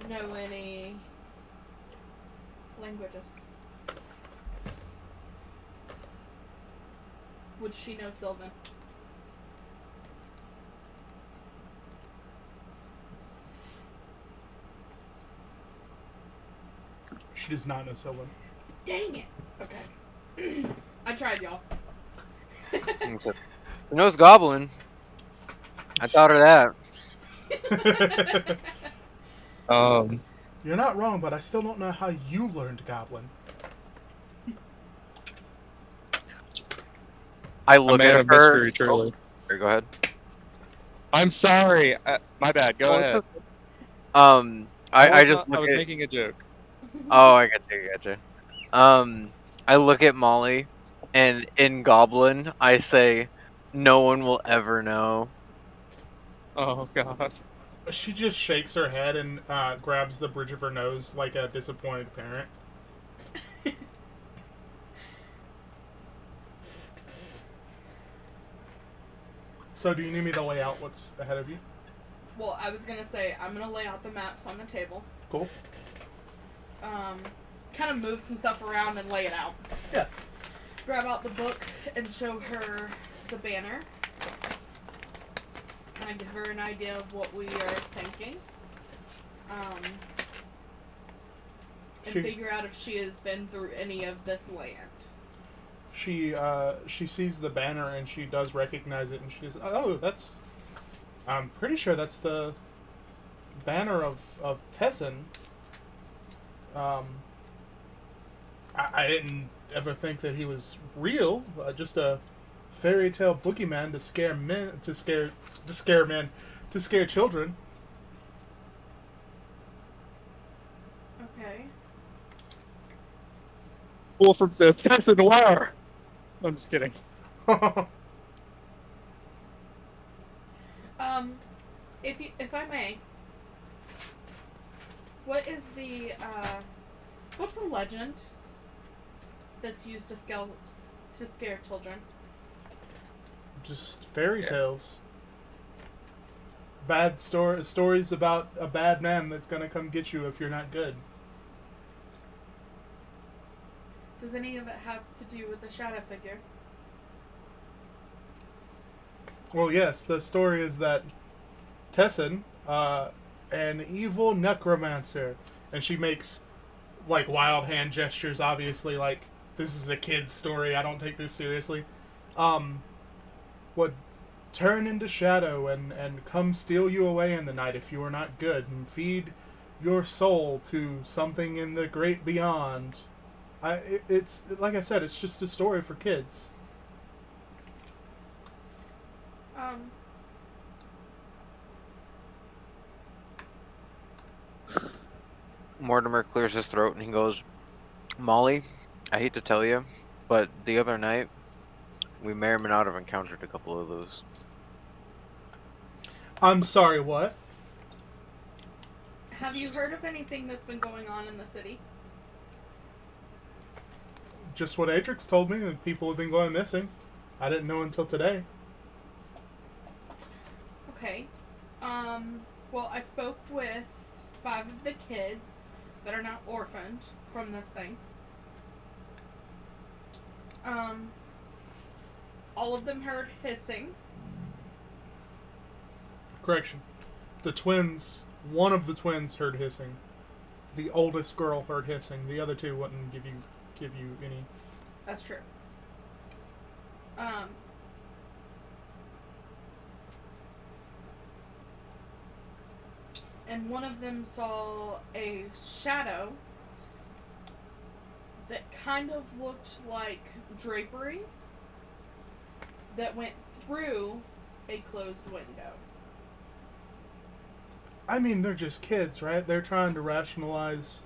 know any languages? Would she know Sylvan? She does not know Sylvan. Dang it! Okay. I tried, y'all. Who knows Goblin? I taught her that. You're not wrong, but I still don't know how you learned Goblin. I A look man at of her. mystery, truly. Here, go ahead. I'm sorry. My bad. Go ahead. I just I look was at. making a joke. Oh, I gotcha. I look at Molly, and in Goblin, I say, "No one will ever know." Oh god. She just shakes her head and grabs the bridge of her nose like a disappointed parent. So, do you need me to lay out what's ahead of you? Well, I was gonna say I'm gonna lay out the maps on the table. Cool. Kind of move some stuff around and lay it out. Yeah. Grab out the book and show her the banner. Kind of give her an idea of what we are thinking. And figure out if she has been through any of this land. She sees the banner and she does recognize it, and she says, "Oh, that's. I'm pretty sure that's the banner of Tessin. I didn't ever think that he was real. Just a fairy tale boogeyman to scare men, to scare children." Okay. Wolf from says Texas Noir. I'm just kidding. If I may, what is the what's the legend that's used to scare children? Just fairy tales. Bad stories about a bad man that's gonna come get you if you're not good. Does any of it have to do with the shadow figure? Well, yes, the story is that Tessin, an evil necromancer, and she makes like wild hand gestures, obviously, like this is a kid's story, I don't take this seriously, would turn into shadow and come steal you away in the night if you are not good, and feed your soul to something in the great beyond. It's like I said, it's just a story for kids. Mortimer clears his throat and he goes, "Molly, I hate to tell you, but the other night, we may or may not have encountered a couple of those." I'm sorry, what? Have you heard of anything that's been going on in the city? Just what Atrix told me, that people have been going missing. I didn't know until today. Okay. Well, I spoke with 5 of the kids that are not orphaned from this thing. All of them heard hissing. Correction. The twins, one of the twins heard hissing. The oldest girl heard hissing. The other two wouldn't give you any. That's true. And one of them saw a shadow kind of looked like drapery that went through a closed window. I mean, they're just kids, right? They're trying to rationalize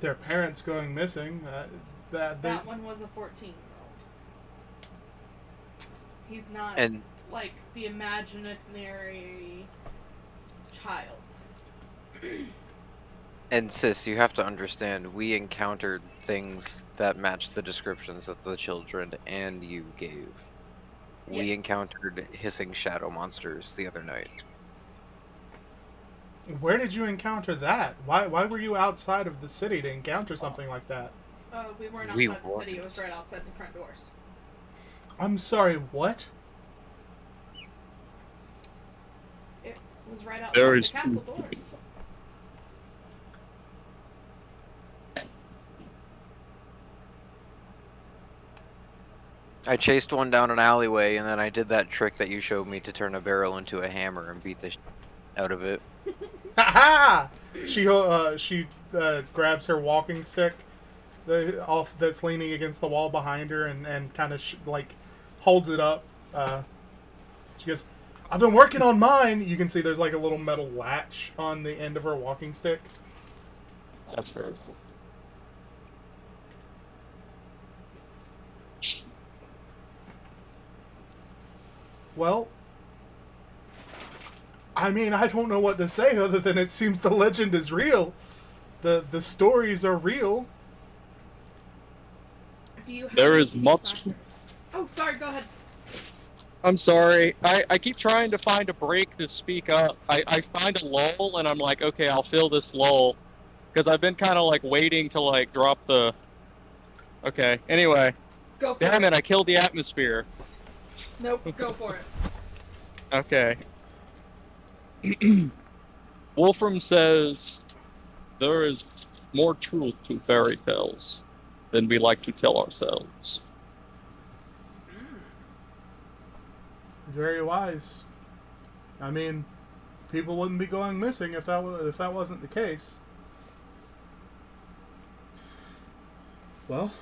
their parents going missing. That one was a 14-year-old. He's not And like the imaginary child. and sis, you have to understand, we encountered things that match the descriptions that the children and you gave. We Yes. encountered hissing shadow monsters the other night. Where did you encounter that? Why were you outside of the city to encounter something like that? We weren't outside We the city. It weren't. was right outside the front doors. I'm sorry, what? It was right outside There the is castle truth. doors. I chased one down an alleyway, and then I did that trick that you showed me to turn a barrel into a hammer and beat the out of it. Ha ha! She grabs her walking stick, that's leaning against the wall behind her, and kind of like holds it up. She goes, "I've been working on mine." You can see there's like a little metal latch on the end of her walking stick. That's very cool. Well, I mean, I don't know what to say other than it seems the legend is real. The stories are real. Do you have There any is much. flashers? Oh, sorry. Go ahead. I'm sorry. I keep trying to find a break to speak up. I find a lull and I'm like, okay, I'll fill this lull. Because I've been kind of like waiting to like drop the. Okay. Anyway. Go for Damn it. it! I killed the atmosphere. Nope. Go for it. Okay. Wolfram says there is more truth to fairy tales than we like to tell ourselves. Very wise. I mean, people wouldn't be going missing if that wasn't the case. Well,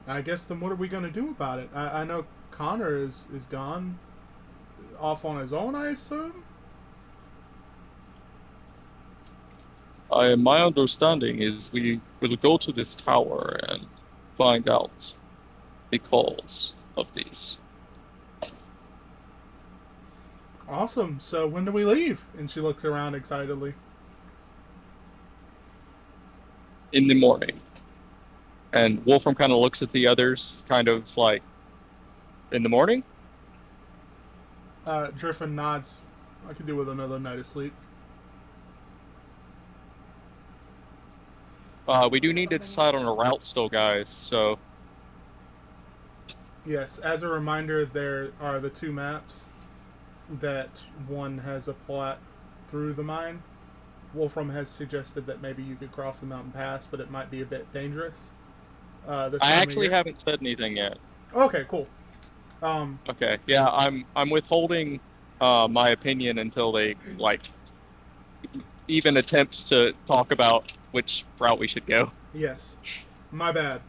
I guess then what are we going to do about it? I know Connor is gone off on his own, I assume? My understanding is we will go to this tower and find out the cause of these. Awesome. So when do we leave? And she looks around excitedly. In the morning. And Wolfram kind of looks at the others, kind of like, in the morning? Driffin nods. I could do with another night of sleep. We do need to decide on a route still, guys, so... Yes, as a reminder, there are the two maps. That one has a plot through the mine. Wolfram has suggested that maybe you could cross the mountain pass, but it might be a bit dangerous. I actually haven't said anything yet. Okay, cool. Okay, yeah, I'm withholding my opinion until they, like, even attempt to talk about which route we should go. Yes, my bad.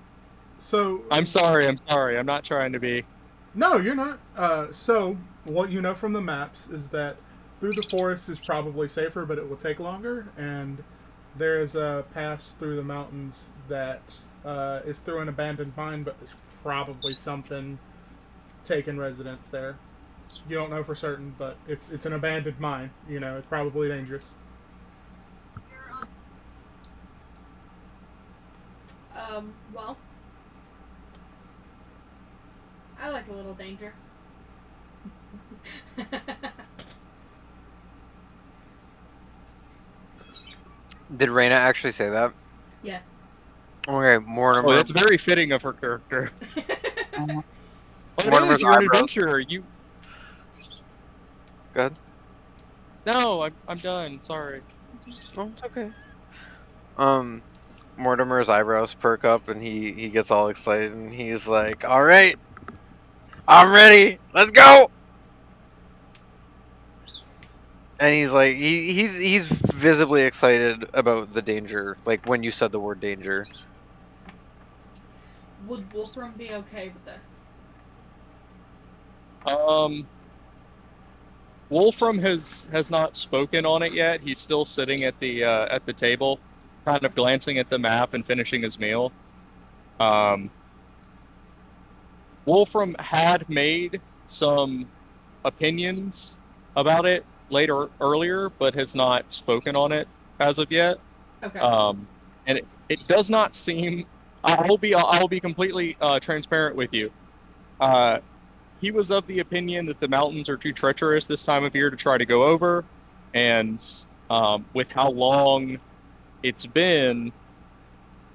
So I'm sorry, I'm not trying to be... No, you're not. So what you know from the maps is that through the forest is probably safer, but it will take longer, and there is a pass through the mountains that is through an abandoned mine, but there's probably something taking residence there. You don't know for certain, but it's an abandoned mine. You know, it's probably dangerous. Well, I like a little danger. Did Raina actually say that? Yes. Okay, Mortimer. Oh, that's very fitting of her character. Oh, it Mortimer's is, you're an eyebrows. adventurer, you... Go ahead. No, I'm done, sorry. Oh, it's okay. Mortimer's eyebrows perk up and he gets all excited and he's like, "All right, I'm ready. Let's go!" And he's like, he's visibly excited about the danger. Like when you said the word danger. Would Wolfram be okay with this? Wolfram has not spoken on it yet. He's still sitting at the table, kind of glancing at the map and finishing his meal. Wolfram had made some opinions about it earlier, but has not spoken on it as of yet. Okay. And it does not seem. I will be completely transparent with you. He was of the opinion that the mountains are too treacherous this time of year to try to go over, and with how long it's been,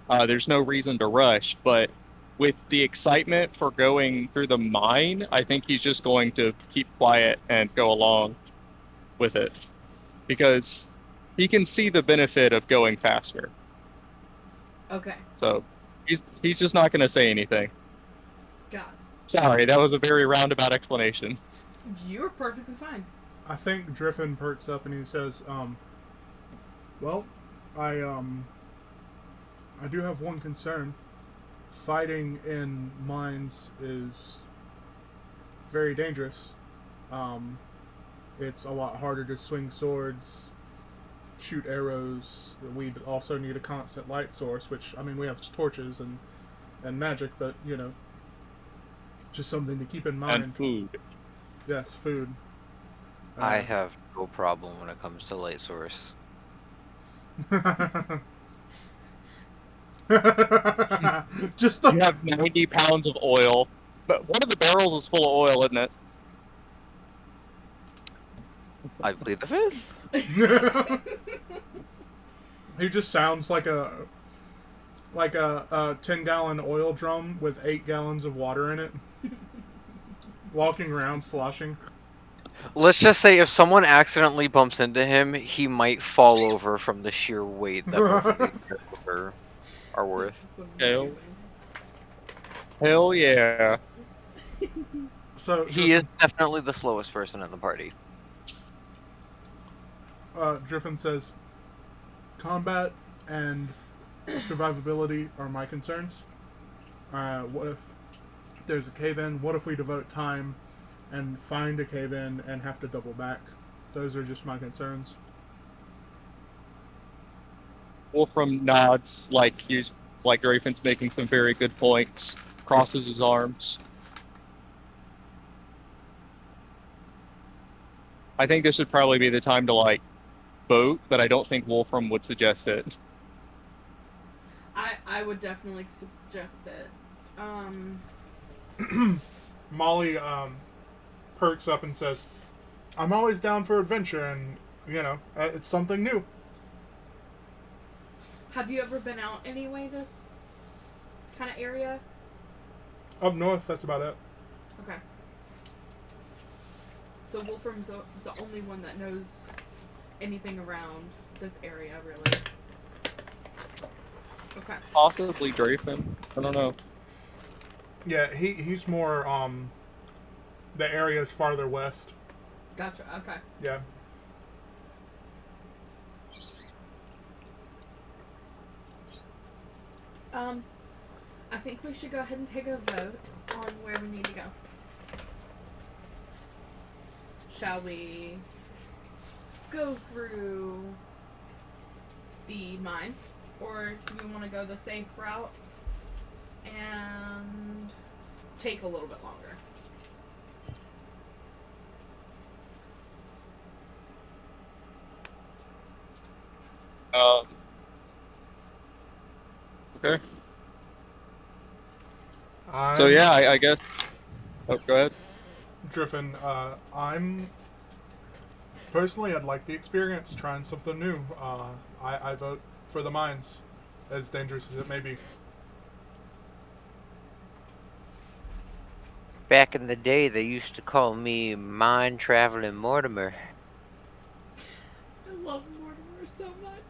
there's no reason to rush. But with the excitement for going through the mine, I think he's just going to keep quiet and go along with it because he can see the benefit of going faster. Okay. So he's just not going to say anything. Got Sorry, that was a very roundabout explanation. it. You're perfectly fine. I think Driffin perks up and he says, well, I do have one concern. Fighting in mines is very dangerous. It's a lot harder to swing swords, shoot arrows. We also need a constant light source, which, I mean, we have torches and magic, but, you know, just something to keep in mind. And food. Yes, food. I have no problem when it comes to light source. Just the... You have 90 pounds of oil, but one of the barrels is full of oil, isn't it? I plead the fifth. He just sounds like a 10-gallon oil drum with 8 gallons of water in it, walking around sloshing. Let's just say if someone accidentally bumps into him, he might fall over from the sheer weight that both of these guys are worth. Hell. Hell yeah. So He is definitely the slowest person in the party. Driffin says, combat and survivability are my concerns. What if there's a cave-in? What if we devote time and find a cave-in and have to double back? Those are just my concerns. Wolfram nods like Graffin's making some very good points, crosses his arms. I think this would probably be the time to vote, but I don't think Wolfram would suggest it. I would definitely suggest it. Molly perks up and says, I'm always down for adventure and, you know, it's something new. Have you ever been out anyway, this kind of area? Up north, that's about it. Okay. So Wolfram's the only one that knows anything around this area, really. Okay. Possibly Grafin. I don't know. Yeah, he's more, the area's farther west. Gotcha, okay. Yeah. I think we should go ahead and take a vote on where we need to go. Shall we go through the mine, or do we want to go the safe route and take a little bit longer? Okay. I'm So yeah, I guess. Oh, go ahead. Driffin, I'm personally, I'd like the experience trying something new. I vote for the mines, as dangerous as it may be. Back in the day, they used to call me Mind Traveling Mortimer. I love Mortimer so much.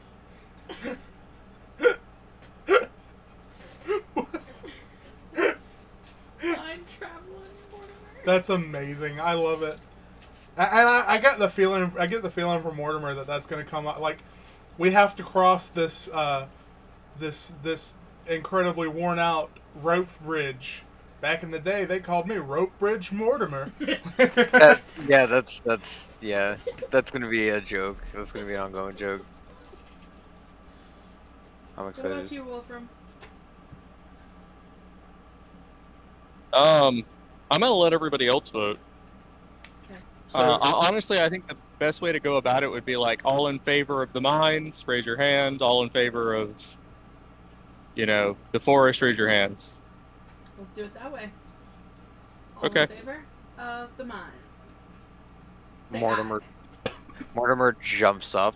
I'm traveling Mortimer. That's amazing. I love it. I get the feeling. I get the feeling from Mortimer that that's going to come up. Like, we have to cross this incredibly worn out rope bridge. Back in the day, they called me Rope Bridge Mortimer. That's gonna be a joke. That's gonna be an ongoing joke. I'm What excited. about you, Wolfram? I'm gonna let everybody else vote. Okay. So, Honestly, I think the best way to go about it would be like all in favor of the mines, raise your hand. All in favor of, the forest, raise your hands. Let's do it that way. All Okay. in favor of the mines. Say Mortimer aye. Mortimer jumps up.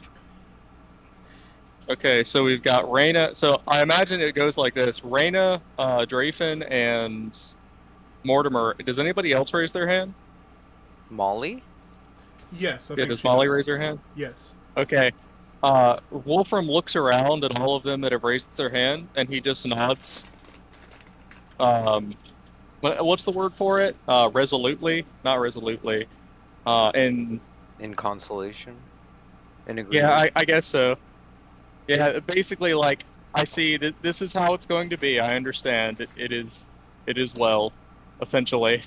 Okay, so we've got Reyna. So I imagine it goes like this: Reyna, Drafen, and Mortimer. Does anybody else raise their hand? Molly? yes, I Yeah, think does she Molly does. raise her hand? Yes. Okay. Wolfram looks around at all of them that have raised their hand, and he just nods. What's the word for it? Resolutely? Not resolutely. And In consolation? In yeah, agreement? I guess so. Yeah, basically, like, I see that this is how it's going to be. I understand. It is well, essentially.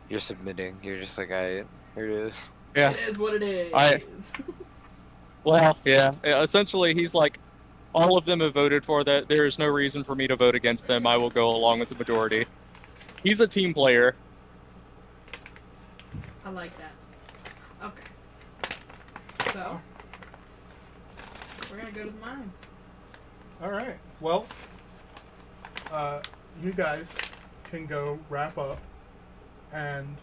You're submitting. You're just like, here it is. Yeah. It is what it is. Well, yeah. Essentially, he's like, all of them have voted for that. There is no reason for me to vote against them. I will go along with the majority. He's a team player. I like that. Okay. So, we're gonna go to the mines. All right. Well, you guys can go wrap up and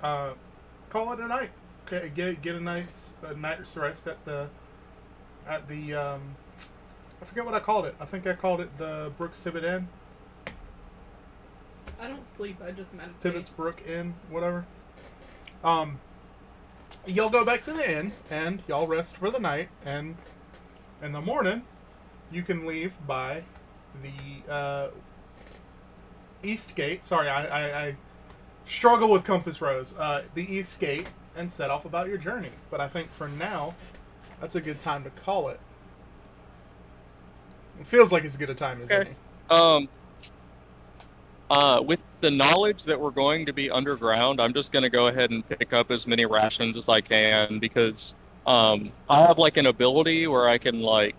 call it a night. Okay, get a night's rest at the I forget what I called it. I think I called it the Brooks Tibbet Inn. I don't sleep. I just meditate. Tibbet's Brook Inn, whatever. Y'all go back to the inn and y'all rest for the night, and in the morning you can leave by the east gate. Sorry, I struggle with compass rows. The east gate, and set off about your journey. But I think for now, that's a good time to call it. It feels like as good a time as Okay. any. With the knowledge that we're going to be underground, I'm just going to go ahead and pick up as many rations as I can because I have like an ability where I can like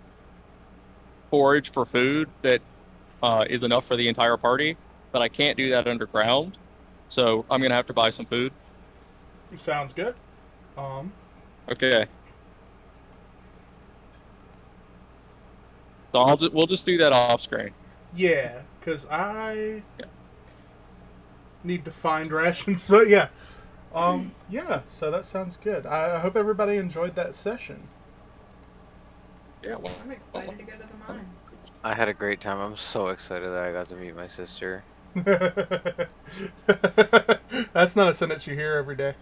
forage for food that is enough for the entire party, but I can't do that underground. So I'm going to have to buy some food. Sounds good. Okay. So we'll just do that off screen. Yeah, because I Yeah. need to find rations. But yeah. Yeah, so that sounds good. I hope everybody enjoyed that session. Yeah. Well, I'm excited to go to the mines. I had a great time. I'm so excited that I got to meet my sister. That's not a sentence you hear every day.